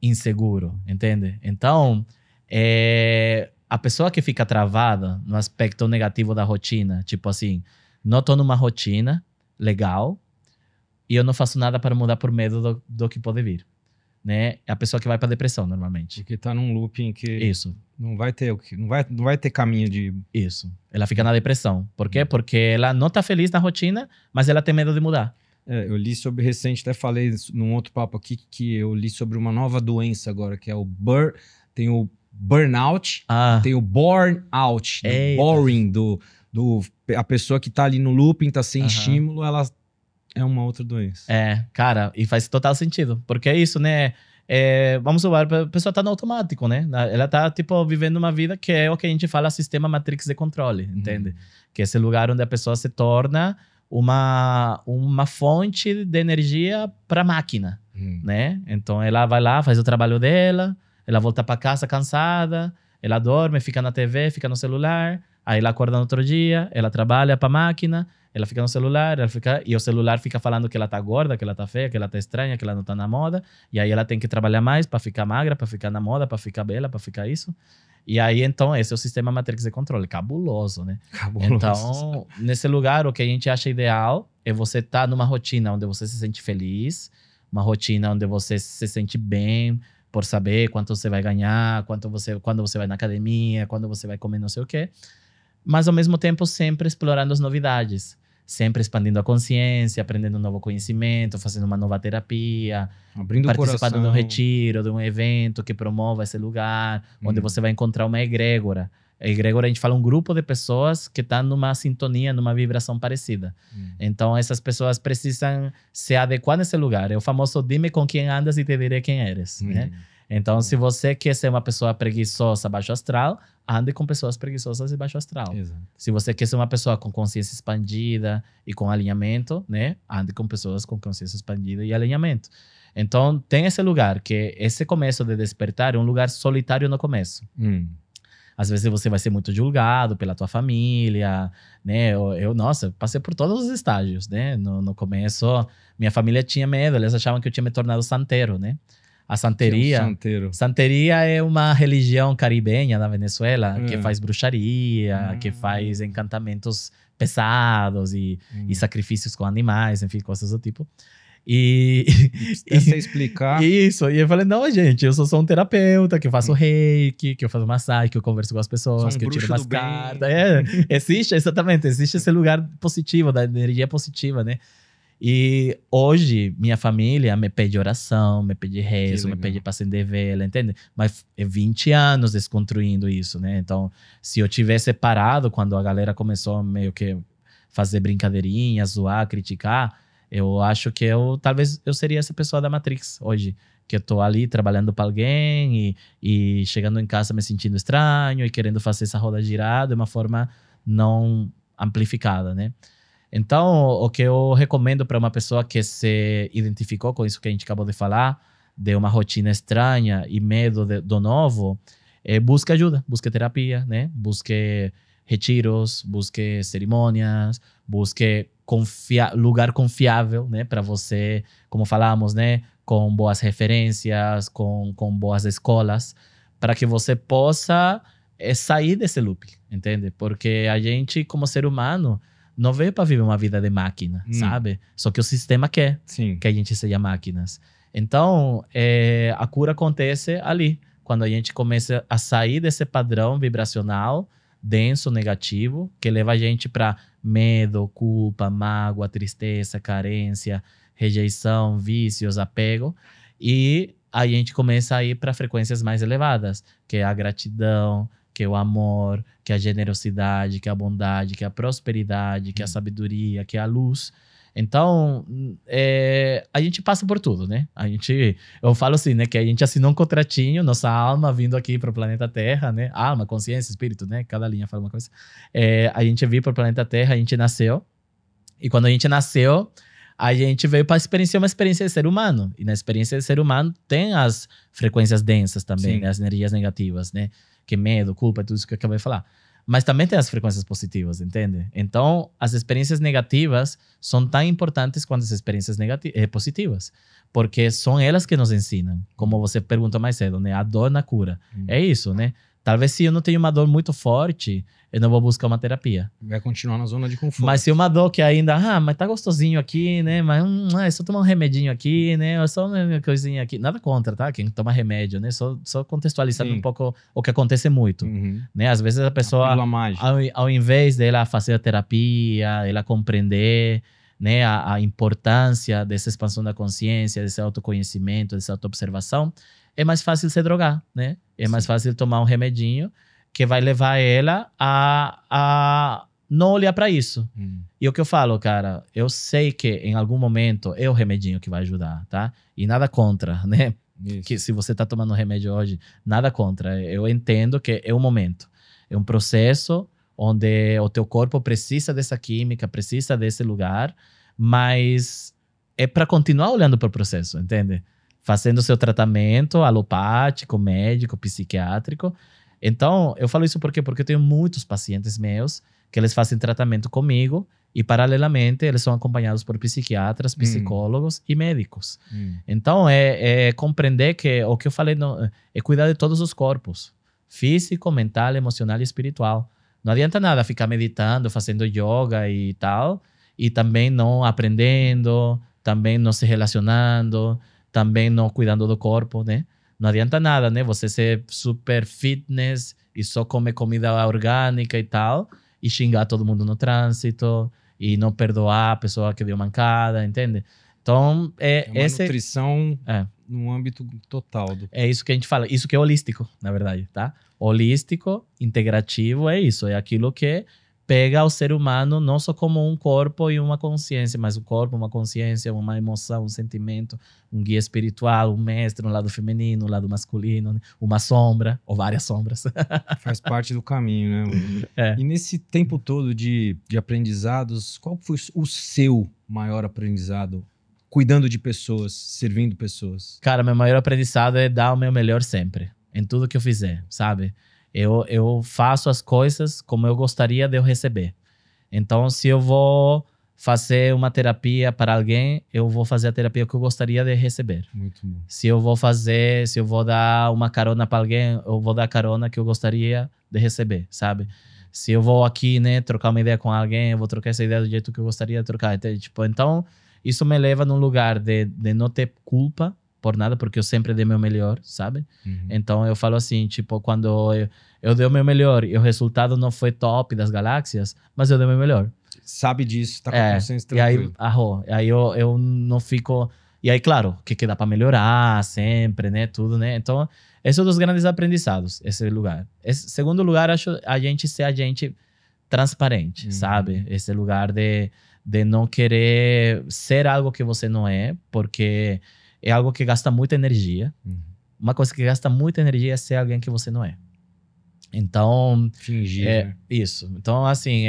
inseguro, entende? Então, a pessoa que fica travada no aspecto negativo da rotina, tipo assim, não tô numa rotina legal, e eu não faço nada para mudar por medo do que pode vir, né? É a pessoa que vai para depressão, normalmente. Porque tá num looping que isso não vai ter caminho de... Isso. Ela fica na depressão. Por quê? Porque ela não tá feliz na rotina, mas ela tem medo de mudar. Eu li sobre recente, até falei num outro papo aqui, que eu li sobre uma nova doença agora, que é tem o burnout, tem o born out, do boring, a pessoa que tá ali no looping, tá sem estímulo, ela é uma outra doença. Cara, e faz total sentido, porque é isso, né? Vamos supor, a pessoa tá no automático, né? Ela tá, tipo, vivendo uma vida que é o que a gente fala sistema matrix de controle, entende? Que é esse lugar onde a pessoa se torna uma fonte de energia para a máquina, né? Então, ela vai lá, faz o trabalho dela, ela volta para casa cansada, ela dorme, fica na TV, fica no celular, aí ela acorda no outro dia, ela trabalha para a máquina, ela fica no celular, e o celular fica falando que ela tá gorda, que ela tá feia, que ela tá estranha, que ela não tá na moda. E aí ela tem que trabalhar mais para ficar magra, para ficar na moda, para ficar bela, para ficar isso. E aí, então, esse é o sistema Matrix de controle. Cabuloso, né? Cabuloso. Então, nesse lugar, o que a gente acha ideal é você estar numa rotina onde você se sente feliz, uma rotina onde você se sente bem por saber quanto você vai ganhar, quando você vai na academia, quando você vai comer não sei o quê. Mas, ao mesmo tempo, sempre explorando as novidades. Sempre expandindo a consciência, aprendendo um novo conhecimento, fazendo uma nova terapia, participando de um retiro, de um evento que promova esse lugar, onde você vai encontrar uma egrégora. A egrégora, a gente fala um grupo de pessoas que estão numa sintonia, numa vibração parecida. Então, essas pessoas precisam se adequar nesse lugar. É o famoso dime com quem andas e te direi quem eres, né? Então, se você quer ser uma pessoa preguiçosa, baixo astral, ande com pessoas preguiçosas e baixo astral. Exato. Se você quer ser uma pessoa com consciência expandida e com alinhamento, né? Ande com pessoas com consciência expandida e alinhamento. Então, tem esse lugar, que esse começo de despertar é um lugar solitário no começo. Às vezes você vai ser muito julgado pela tua família, né? Nossa, passei por todos os estágios, né? No começo, minha família tinha medo, eles achavam que eu tinha me tornado santeiro, né? A santeria é uma religião caribenha na Venezuela que faz bruxaria, que faz encantamentos pesados e sacrifícios com animais, enfim, coisas do tipo. Você explicar. Isso, e eu falei, não, gente, eu sou só um terapeuta, que eu faço reiki, que eu faço massagem, que eu converso com as pessoas, que eu tiro umas cartas. Existe esse lugar positivo, da energia positiva, né? E hoje, minha família me pede oração, me pede rezo, me pede para acender vela, entende? Mas é 20 anos desconstruindo isso, né? Então, se eu tivesse parado quando a galera começou meio que fazer brincadeirinhas, zoar, criticar, eu acho que talvez eu seria essa pessoa da Matrix hoje. Que eu tô ali trabalhando para alguém e chegando em casa me sentindo estranho e querendo fazer essa roda girar de uma forma não amplificada, né? Então, o que eu recomendo para uma pessoa que se identificou com isso que a gente acabou de falar, de uma rotina estranha e medo do novo, busque ajuda, busque terapia, né? Busque retiros, busque cerimônias, busque lugar confiável, né? Para você, como falamos, né? Com boas referências, com boas escolas, para que você possa sair desse loop, entende? Porque a gente, como ser humano, não veio para viver uma vida de máquina, sabe? Só que o sistema quer que a gente seja máquinas. Então, a cura acontece ali, quando a gente começa a sair desse padrão vibracional denso, negativo, que leva a gente para medo, culpa, mágoa, tristeza, carência, rejeição, vícios, apego. E a gente começa a ir para frequências mais elevadas, que é a gratidão, que é o amor, que é a generosidade, que é a bondade, que é a prosperidade, que é a sabedoria, que é a luz. Então, a gente passa por tudo, né? Eu falo assim, né? Que a gente assinou um contratinho, nossa alma vindo aqui para o planeta Terra, né? Alma, consciência, espírito, né? Cada linha fala uma coisa. A gente veio para o planeta Terra, a gente nasceu. E quando a gente nasceu, a gente veio para experienciar uma experiência de ser humano. E na experiência de ser humano tem as frequências densas também, né? As energias negativas, né? Que medo, culpa, tudo isso que eu acabei de falar. Mas também tem as frequências positivas, entende? Então, as experiências negativas são tão importantes quanto as experiências positivas. Porque são elas que nos ensinam. Como você perguntou mais cedo, né? A dor na cura. É isso, né? Talvez se eu não tenho uma dor muito forte, eu não vou buscar uma terapia. Vai continuar na zona de conforto. Mas se uma dor que ainda, mas tá gostosinho aqui, né? Mas é só tomar um remedinho aqui, né? É só uma coisinha aqui. Nada contra, tá? Quem toma remédio, né? Só contextualizando um pouco o que acontece muito. Né? Às vezes a pessoa, ao invés dela fazer a terapia, ela compreender, né, a importância dessa expansão da consciência, desse autoconhecimento, dessa autoobservação, é mais fácil se drogar, né? É mais fácil tomar um remedinho que vai levar ela a não olhar para isso. E o que eu falo, cara, eu sei que em algum momento é o remedinho que vai ajudar, tá? E nada contra, né? Isso. Que se você tá tomando remédio hoje, nada contra. Eu entendo que é um momento. É um processo onde o teu corpo precisa dessa química, precisa desse lugar, mas é para continuar olhando para o processo, entende? Fazendo seu tratamento alopático, médico, psiquiátrico. Então, eu falo isso porque eu tenho muitos pacientes meus que eles fazem tratamento comigo e, paralelamente, eles são acompanhados por psiquiatras, psicólogos e médicos. Então, é compreender que o que eu falei é cuidar de todos os corpos. Físico, mental, emocional e espiritual. Não adianta nada ficar meditando, fazendo yoga e tal, e também não aprendendo, também não se relacionando, também não cuidando do corpo, né? Não adianta nada, né? Você ser super fitness e só comer comida orgânica e tal, e xingar todo mundo no trânsito, e não perdoar a pessoa que deu mancada, entende? Então, É uma nutrição no âmbito total. É isso que a gente fala. Isso que é holístico, na verdade, tá? Holístico, integrativo, é isso. É aquilo que pega o ser humano não só como um corpo e uma consciência, mas um corpo, uma consciência, uma emoção, um sentimento, um guia espiritual, um mestre, um lado feminino, um lado masculino, né? Uma sombra, ou várias sombras. Faz parte do caminho, né? E nesse tempo todo de aprendizados, qual foi o seu maior aprendizado? Cuidando de pessoas, servindo pessoas. Cara, meu maior aprendizado é dar o meu melhor sempre, em tudo que eu fizer, sabe? Eu faço as coisas como eu gostaria de eu receber. Então, se eu vou fazer uma terapia para alguém, eu vou fazer a terapia que eu gostaria de receber. Muito bom. Se eu vou dar uma carona para alguém, eu vou dar a carona que eu gostaria de receber, sabe? Se eu vou aqui, né, trocar uma ideia com alguém, eu vou trocar essa ideia do jeito que eu gostaria de trocar. Então, isso me leva num lugar de não ter culpa por nada, porque eu sempre dei meu melhor, sabe? Então, eu falo assim, tipo, quando eu dei o meu melhor e o resultado não foi top das galáxias, mas eu dei o meu melhor. Sabe disso, tá com a consciência tranquila. E aí eu não fico... E aí, claro, que dá para melhorar sempre, né? Tudo, né? Então, esse é um dos grandes aprendizados, esse lugar. Segundo lugar, acho a gente ser a gente transparente, sabe? Esse lugar de não querer ser algo que você não é, porque é algo que gasta muita energia. Uma coisa que gasta muita energia é ser alguém que você não é. Então... Fingir, né? Isso. Então, assim,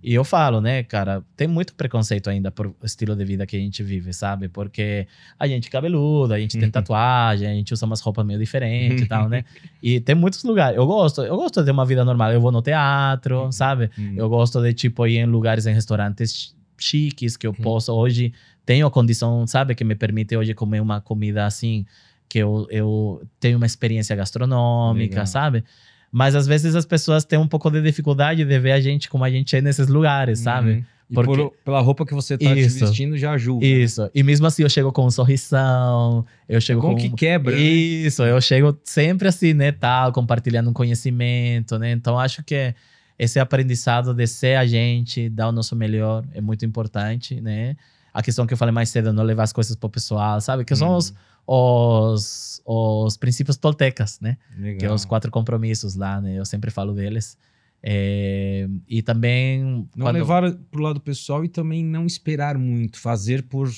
E eu falo, né, cara, tem muito preconceito ainda por estilo de vida que a gente vive, sabe? Porque a gente é cabeludo, a gente tem tatuagem, a gente usa umas roupas meio diferentes e tal, né? E tem muitos lugares. Eu gosto de ter uma vida normal. Eu vou no teatro, sabe? Eu gosto de, tipo, ir em lugares, em restaurantes chiques, que eu posso. Hoje tenho a condição, sabe? Que me permite hoje comer uma comida assim, que eu tenho uma experiência gastronômica, Legal. Sabe? Mas às vezes as pessoas têm um pouco de dificuldade de ver a gente como a gente é nesses lugares, sabe? Porque... pela roupa que você tá te vestindo já julga. Isso. Né? E mesmo assim eu chego com um sorrisão, eu chego com que quebra, Isso, né? Eu chego sempre assim, né, tal, compartilhando um conhecimento, né? Então acho que esse aprendizado de ser a gente, dar o nosso melhor, é muito importante, né? A questão que eu falei mais cedo, não levar as coisas pro pessoal, sabe? Que são os princípios toltecas, né? Legal. Que é os 4 compromissos lá, né? Eu sempre falo deles. E também... Não levar pro lado pessoal e também não esperar muito. Fazer por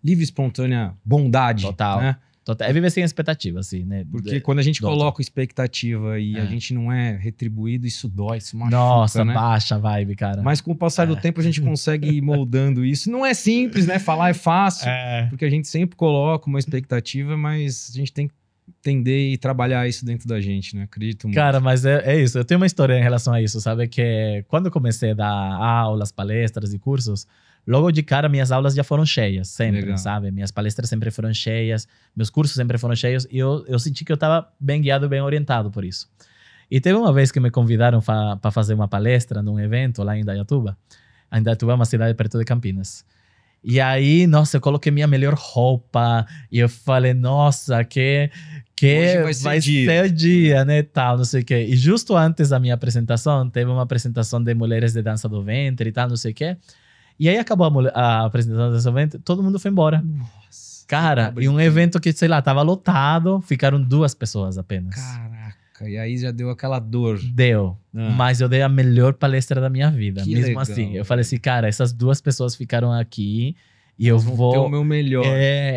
livre e espontânea bondade. Total. Né? Total. É viver sem expectativa, assim, né? Porque quando a gente coloca expectativa e a gente não é retribuído, isso dói, isso machuca, Nossa, né? baixa a vibe, cara. Mas com o passar do tempo a gente consegue ir moldando isso. Não é simples, né? Falar é fácil, porque a gente sempre coloca uma expectativa, mas a gente tem que entender e trabalhar isso dentro da gente, né? Acredito muito. Cara, mas é isso. Eu tenho uma história em relação a isso, sabe? Que quando eu comecei a dar aulas, palestras e cursos, logo de cara minhas aulas já foram cheias, sempre, Legal. sabe? Minhas palestras sempre foram cheias, meus cursos sempre foram cheios, e eu senti que eu estava bem guiado, bem orientado por isso. E teve uma vez que me convidaram para fazer uma palestra num evento lá em Indaiatuba. Indaiatuba é uma cidade perto de Campinas. E aí, nossa, eu coloquei minha melhor roupa e eu falei, nossa, que Hoje vai ser o dia, né, tal, não sei o quê. E justo antes da minha apresentação, teve uma apresentação de mulheres de dança do ventre e tal, não sei o quê. E aí acabou a apresentação desse evento, todo mundo foi embora. Nossa. Cara, e um evento que, sei lá, tava lotado, ficaram 2 pessoas apenas. Caraca, e aí já deu aquela dor. Deu. Mas eu dei a melhor palestra da minha vida. Que mesmo legal, assim. Eu falei assim, cara, essas 2 pessoas ficaram aqui e eu Vou ter vou... o meu melhor.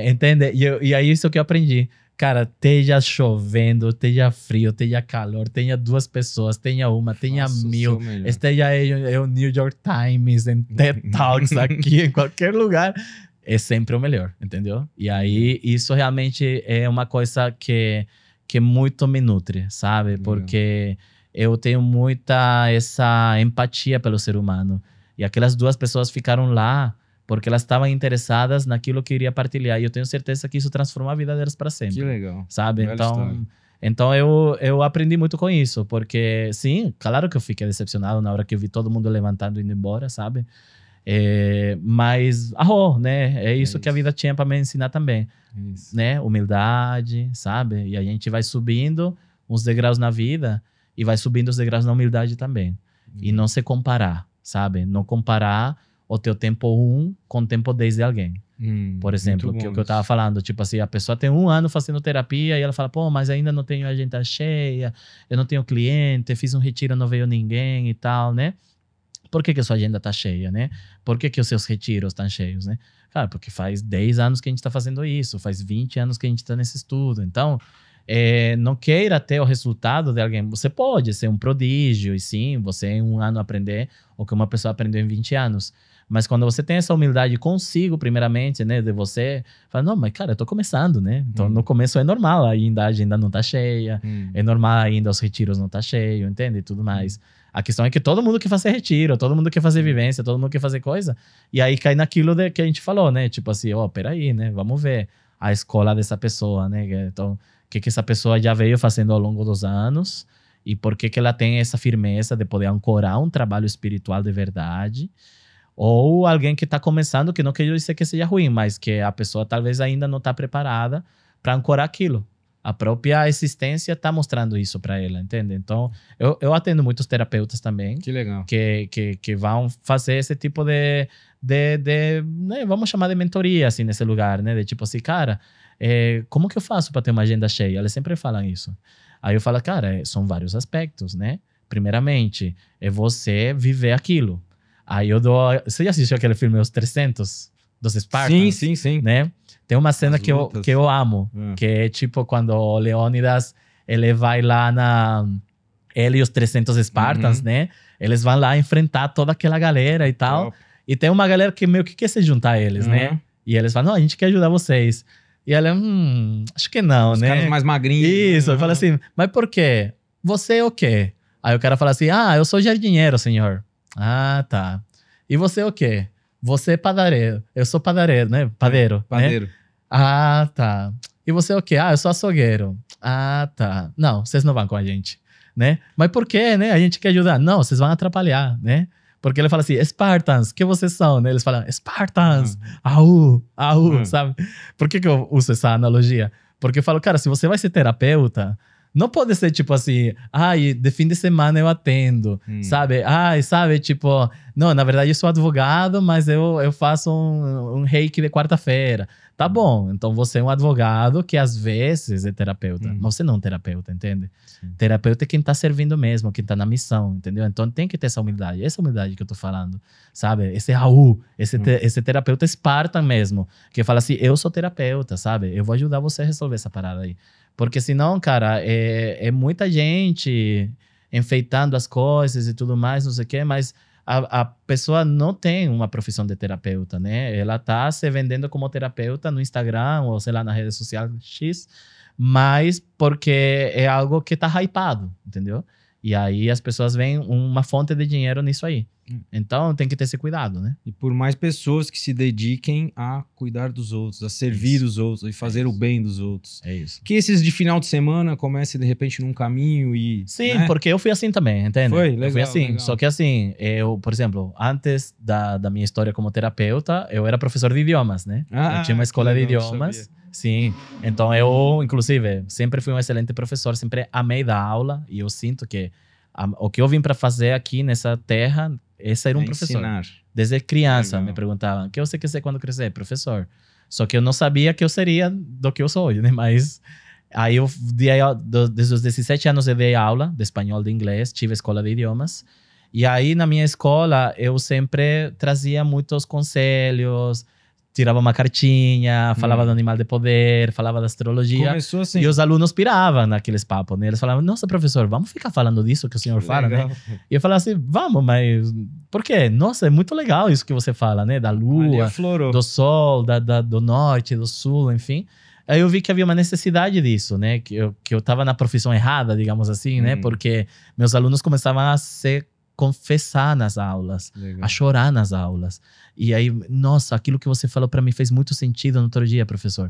Entende? E aí isso que eu aprendi. Cara, esteja chovendo, esteja frio, esteja calor, tenha 2 pessoas, tenha uma, tenha Faça o 1000, seu melhor. esteja eu New York Times, em TED Talks aqui, em qualquer lugar, é sempre o melhor, entendeu? E aí isso realmente é uma coisa que muito me nutre, sabe? Porque eu tenho muita essa empatia pelo ser humano. E aquelas 2 pessoas ficaram lá porque elas estavam interessadas naquilo que eu iria partilhar. E eu tenho certeza que isso transformou a vida delas para sempre. Que legal. Sabe? Bela história. Então eu aprendi muito com isso. Porque, sim, claro que eu fiquei decepcionado na hora que eu vi todo mundo levantando e indo embora, sabe? Mas, né? É isso que a vida tinha para me ensinar também. Isso. Né? Humildade, sabe? E a gente vai subindo uns degraus na vida e vai subindo os degraus na humildade também. E não se comparar, sabe? Não comparar o teu tempo 1 com o tempo 10 de alguém. Por exemplo, o que eu tava falando, tipo assim, a pessoa tem 1 ano fazendo terapia e ela fala, pô, mas ainda não tenho agenda cheia, eu não tenho cliente, fiz um retiro, não veio ninguém e tal, né? Por que sua agenda tá cheia, né? Por que os seus retiros estão cheios, né? Cara, porque faz 10 anos que a gente tá fazendo isso, faz 20 anos que a gente tá nesse estudo, então... não queira ter o resultado de alguém. Você pode ser um prodígio, e sim, você em 1 ano aprender o que uma pessoa aprendeu em 20 anos. Mas quando você tem essa humildade consigo, primeiramente, né, de você, fala, não, mas cara, eu tô começando, né? Então, no começo é normal, ainda a agenda não tá cheia, é normal ainda os retiros não tá cheio, entende? E tudo mais. A questão é que todo mundo quer fazer retiro, todo mundo quer fazer vivência, todo mundo quer fazer coisa, e aí cai naquilo que a gente falou, né? Tipo assim, peraí, né? Vamos ver a escola dessa pessoa, né? Então, o que essa pessoa já veio fazendo ao longo dos anos e por que ela tem essa firmeza de poder ancorar um trabalho espiritual de verdade. Ou alguém que está começando, que não quer dizer que seja ruim, mas que a pessoa talvez ainda não está preparada para ancorar aquilo. A própria existência está mostrando isso para ela, entende? Então, eu atendo muitos terapeutas também. Que legal. Que vão fazer esse tipo de né, vamos chamar de mentoria, assim, nesse lugar, né? De tipo assim, cara, como que eu faço para ter uma agenda cheia? Eles sempre falam isso. Aí eu falo, cara, são vários aspectos, né? Primeiramente, é você viver aquilo. Aí eu dou... Você já assistiu aquele filme Os 300? Dos Spartans? Sim. Né? Tem uma cena que eu amo, que é tipo quando o Leônidas, ele vai lá ele e os 300 Spartans, né? Eles vão lá enfrentar toda aquela galera e tal. E tem uma galera que meio que quer se juntar a eles, né? E eles falam, não, a gente quer ajudar vocês. E ela, acho que não, os né? Os caras mais magrinhos. Isso, eu falo assim, mas por quê? Você é o quê? Aí o cara fala assim, eu sou jardineiro, senhor. Ah, tá. E você é o quê? Você é padareiro. Eu sou padareiro, né? Padeiro. Padeiro. Né? Ah, tá. E você é o quê? Eu sou açougueiro. Ah, tá. Não, vocês não vão com a gente, né? Mas por quê, né? A gente quer ajudar. Não, vocês vão atrapalhar, né? Porque ele fala assim, Spartans, que vocês são? Né? Eles falam, Spartans, sabe? Por que eu uso essa analogia? Porque eu falo, cara, se você vai ser terapeuta, não pode ser tipo assim, de fim de semana eu atendo, sabe? Sabe, tipo, não, na verdade eu sou advogado, mas eu faço um reiki de quarta-feira. Tá bom, então você é um advogado que às vezes é terapeuta, mas você não é um terapeuta, entende? Sim. Terapeuta é quem tá servindo mesmo, quem tá na missão, entendeu? Então tem que ter essa humildade, que eu tô falando, sabe? Esse Raul, esse terapeuta Spartan mesmo, que fala assim, eu sou terapeuta, sabe? Eu vou ajudar você a resolver essa parada aí. Porque senão, cara, é muita gente enfeitando as coisas e tudo mais, não sei o quê, mas a pessoa não tem uma profissão de terapeuta, né? Ela tá se vendendo como terapeuta no Instagram ou, sei lá, na rede social X, mas porque é algo que tá hypado, entendeu? E aí as pessoas veem uma fonte de dinheiro nisso aí. Então tem que ter esse cuidado, né? E por mais pessoas que se dediquem a cuidar dos outros, a servir os outros e fazer o bem dos outros. É isso. Que esses de final de semana comecem de repente num caminho e... Sim, né? Porque eu fui assim também, entende? Foi? Legal, eu fui assim. legal. Só que assim, eu, por exemplo, antes da minha história como terapeuta, eu era professor de idiomas, né? Eu tinha uma escola de idiomas. Sim. Então eu, inclusive, sempre fui um excelente professor, sempre amei dar aula e eu sinto que o que eu vim para fazer aqui nessa terra esse era um professor. Ensinar. Desde criança Legal. me perguntavam: o que você quer ser quando crescer? Professor. Só que eu não sabia que eu seria do que eu sou hoje, né? Mas aí desde os 17 anos eu dei aula de espanhol, de inglês, tive escola de idiomas. E aí na minha escola eu sempre trazia muitos conselhos, tirava uma cartinha, falava do animal de poder, falava da astrologia. Começou assim. E os alunos piravam naqueles papos, né? Eles falavam: nossa, professor, vamos ficar falando disso que o senhor fala, né? Legal. E eu falava assim: vamos, mas por quê? Nossa, é muito legal isso que você fala, né? Da Ali lua, aflorou. do sol, do norte, do sul, enfim. Aí eu vi que havia uma necessidade disso, né? Que eu tava na profissão errada, digamos assim, né? Porque meus alunos começavam a se confessar nas aulas, Legal. a chorar nas aulas. E aí, nossa, aquilo que você falou pra mim fez muito sentido no outro dia, professor.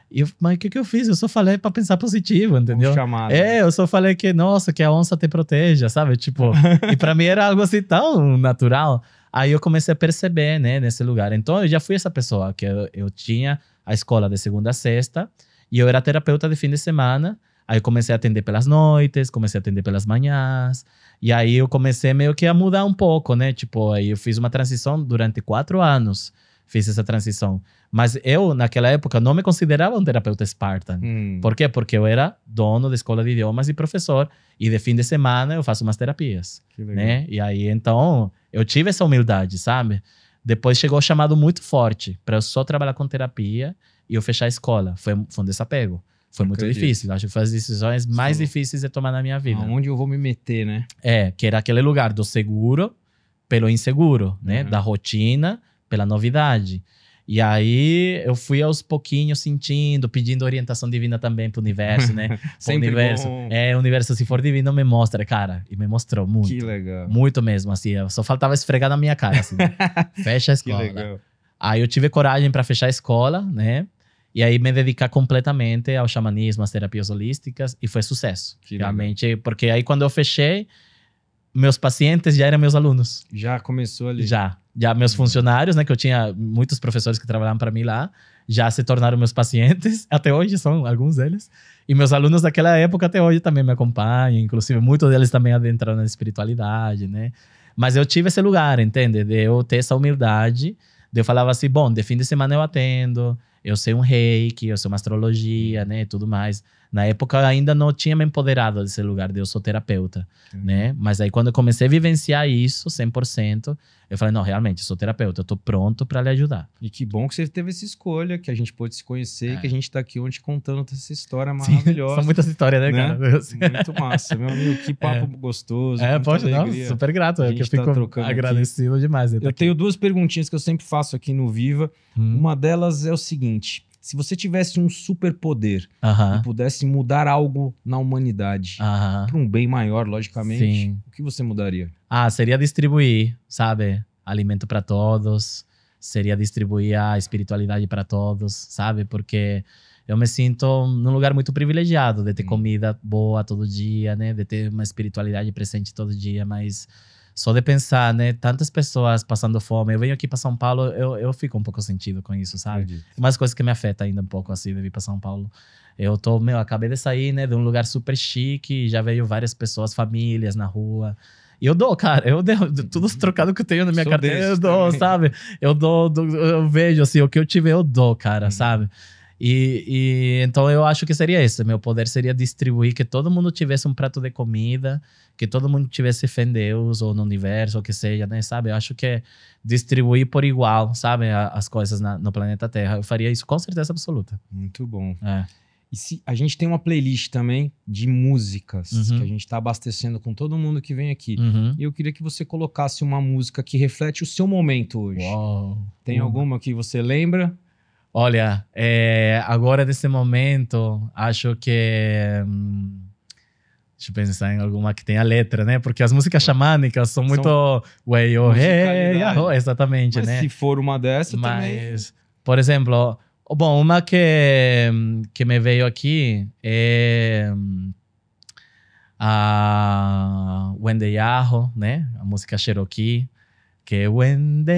E mas o que eu fiz? Eu só falei pra pensar positivo, entendeu? Um chamado. Eu só falei que, nossa, que a onça te proteja, sabe? Tipo, e pra mim era algo assim tão natural. Aí eu comecei a perceber, né, nesse lugar. Então eu já fui essa pessoa, que eu tinha a escola de segunda a sexta, e eu era terapeuta de fim de semana. Aí eu comecei a atender pelas noites, comecei a atender pelas manhãs. E aí eu comecei meio que a mudar um pouco, né? Tipo, aí eu fiz uma transição durante 4 anos. Fiz essa transição. Mas eu, naquela época, não me considerava um terapeuta Spartan. Por quê? Porque eu era dono da escola de idiomas e professor. E de fim de semana eu faço umas terapias. Que legal. Né? E aí, então, eu tive essa humildade, sabe? Depois chegou o chamado muito forte para eu só trabalhar com terapia e eu fechar a escola. Foi um desapego. Foi muito Acredito. difícil. Acho que foi as decisões mais difíceis de tomar na minha vida. Aonde eu vou me meter, né? Que era aquele lugar do seguro pelo inseguro, né? Da rotina pela novidade. E aí eu fui aos pouquinhos sentindo, pedindo orientação divina também pro universo, né? Sempre o universo. bom. O universo, se for divino, me mostra, cara. E me mostrou muito. Que legal. Muito mesmo, assim. Só faltava esfregar na minha cara, assim. Fecha a Que escola. legal. Aí eu tive coragem para fechar a escola, né? E aí me dedicar completamente ao xamanismo, às terapias holísticas, e foi sucesso. Que realmente, porque aí quando eu fechei, meus pacientes já eram meus alunos. Já começou ali. Já meus funcionários, né, que eu tinha muitos professores que trabalhavam para mim lá, já se tornaram meus pacientes, até hoje são alguns deles. E meus alunos daquela época até hoje também me acompanham, inclusive muitos deles também adentraram na espiritualidade, né? Mas eu tive esse lugar, entende? De eu ter essa humildade, de eu falava assim, bom, de fim de semana eu atendo, eu sei um reiki, eu sei uma astrologia, né, tudo mais. Na época ainda não tinha me empoderado desse lugar de eu sou terapeuta, né? Mas aí quando eu comecei a vivenciar isso 100%, eu falei, não, realmente, eu sou terapeuta, eu tô pronto para lhe ajudar. E que bom que você teve essa escolha, que a gente pôde se conhecer, e que a gente tá aqui hoje contando essa história maravilhosa. São muitas histórias, né, cara? Muito massa, meu amigo, que papo gostoso. muita Poxa, não, alegria. super grato, A eu gente fico tá trocando agradecido demais. Eu tenho 2 perguntinhas que eu sempre faço aqui no Viva. Uma delas é o seguinte: se você tivesse um superpoder e pudesse mudar algo na humanidade, para um bem maior, logicamente, o que você mudaria? Seria distribuir, sabe? Alimento para todos, seria distribuir a espiritualidade para todos, sabe? Porque eu me sinto num lugar muito privilegiado de ter comida boa todo dia, né? De ter uma espiritualidade presente todo dia, mas só de pensar, né? Tantas pessoas passando fome. Eu venho aqui para São Paulo, eu fico um pouco sentido com isso, sabe? Acredito. Umas coisas que me afetam ainda um pouco, assim, de vir para São Paulo. Acabei de sair, né? De um lugar super chique, já veio várias pessoas, famílias na rua. E eu dou, cara, tudo os trocados que eu tenho na minha carteira, eu dou, também. Sabe? Eu vejo, assim, o que eu tiver, eu dou, cara, sabe? E então eu acho que seria isso. Meu poder seria distribuir, que todo mundo tivesse um prato de comida, que todo mundo tivesse fé em Deus ou no universo, ou que seja, né? Sabe? Eu acho que é distribuir por igual, sabe? As coisas no planeta Terra. Eu faria isso com certeza absoluta. Muito bom. E se a gente tem uma playlist também de músicas que a gente está abastecendo com todo mundo que vem aqui. E eu queria que você colocasse uma música que reflete o seu momento hoje. Uau. Tem alguma que você lembra? Olha, agora nesse momento, acho que... deixa eu pensar em alguma que tenha letra, né? Porque as músicas xamânicas são muito... exatamente, mas né? Se for uma dessa também... Por exemplo... Bom, uma que me veio aqui é a Wendeyaho, né? A música Cherokee, que é Wendeyaho,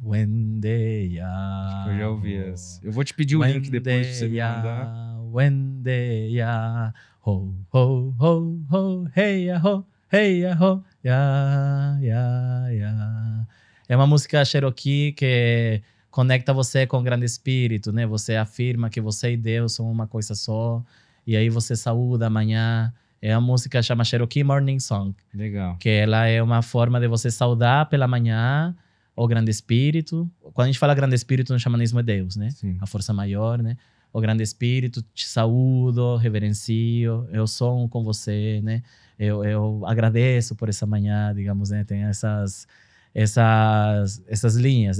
Wendeyaho. Eu já ouvi essa. Eu vou te pedir o link depois pra você me mandar. Wendeyaho, ho, ho, ho, ho, hey, ho, Hey, aho, ya, ya, ya. É uma música Cherokee que conecta você com o grande espírito, né? Você afirma que você e Deus são uma coisa só. E aí você saúda amanhã. É uma música que chama Cherokee Morning Song. Legal. Que ela é uma forma de você saudar pela manhã o grande espírito. Quando a gente fala grande espírito no xamanismo é Deus, né? Sim. A força maior, né? O grande espírito, te saúdo, reverencio, eu sou um com você, né? Eu agradeço por essa manhã, digamos, né? Tem essas linhas.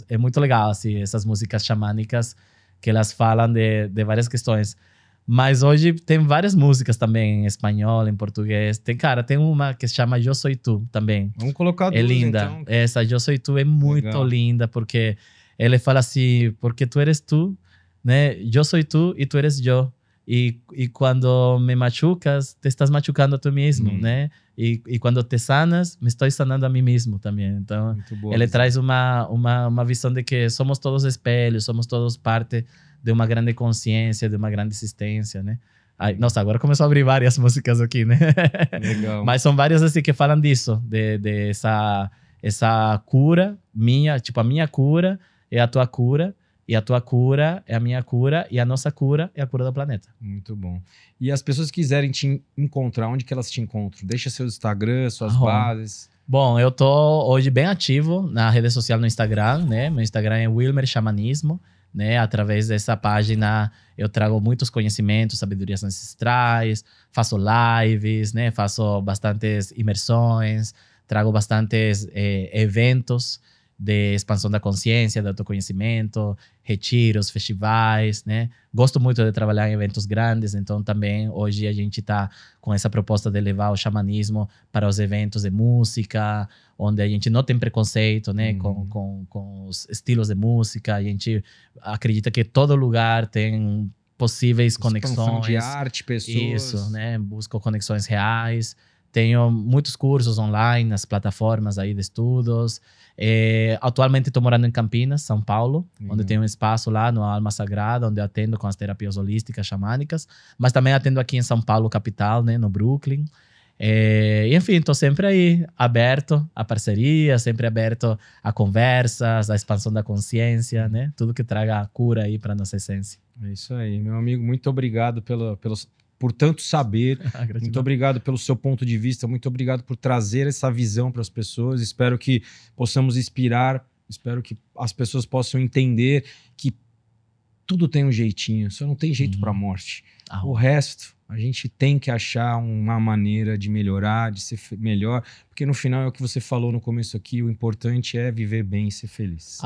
É muito legal, assim, essas músicas xamânicas que elas falam de várias questões. Mas hoje tem várias músicas também em espanhol, em português. Tem uma que se chama Eu Soy Tu também. Vamos colocar duas, É linda. então. Essa Eu Soy Tu é muito Legal. linda, porque ele fala assim, porque tu eres tu, né? Eu soy tu e tu eres yo. E quando me machucas, te estás machucando a tu mesmo, né? E quando te sanas, me estou sanando a mim mesmo também. Então, Muito boa ele visão. traz uma visão de que somos todos espelhos, somos todos parte de uma grande consciência, de uma grande existência, né? Ai, nossa, agora começou a abrir várias músicas aqui, né? Legal. Mas são várias assim que falam disso, de essa cura minha, tipo, a minha cura é a tua cura, e a tua cura é a minha cura, e a nossa cura é a cura do planeta. Muito bom. E as pessoas que quiserem te encontrar, onde que elas te encontram? Deixa seu Instagram, suas Aham. bases. Bom, eu tô hoje bem ativo na rede social no Instagram, né? Meu Instagram é Wilmer Xamanismo, né? Através dessa página eu trago muitos conhecimentos, sabedorias ancestrais, faço lives, né? Faço bastantes imersões, trago bastantes eventos de expansão da consciência, de autoconhecimento, retiros, festivais, né? Gosto muito de trabalhar em eventos grandes, então também hoje a gente está com essa proposta de levar o xamanismo para os eventos de música, onde a gente não tem preconceito, né? Com os estilos de música, a gente acredita que todo lugar tem possíveis conexões. De arte, pessoas. Isso, né? Busco conexões reais. Tenho muitos cursos online nas plataformas aí de estudos. Atualmente estou morando em Campinas, São Paulo, onde tem um espaço lá no Alma Sagrada, onde eu atendo com as terapias holísticas xamânicas, mas também atendo aqui em São Paulo, capital, né, no Brooklyn. E, enfim, estou sempre aí, aberto a parceria, sempre aberto a conversas, a expansão da consciência, né? Tudo que traga a cura aí para nossa essência. É isso aí, meu amigo. Muito obrigado por tanto saber. Muito obrigado pelo seu ponto de vista. Muito obrigado por trazer essa visão para as pessoas. Espero que possamos inspirar. Espero que as pessoas possam entender que tudo tem um jeitinho. Só não tem jeito para a morte. O resto, a gente tem que achar uma maneira de melhorar, de ser melhor. Porque no final é o que você falou no começo aqui. O importante é viver bem e ser feliz.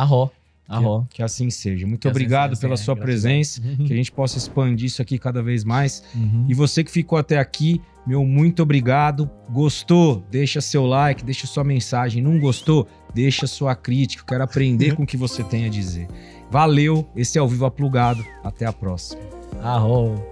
Que assim seja. Muito obrigado pela sua presença, que a gente possa expandir isso aqui cada vez mais. E você que ficou até aqui, meu muito obrigado. Gostou? Deixa seu like, deixa sua mensagem. Não gostou? Deixa sua crítica. Quero aprender com o que você tem a dizer. Valeu, esse é o Viva Plugado. Até a próxima. Arro.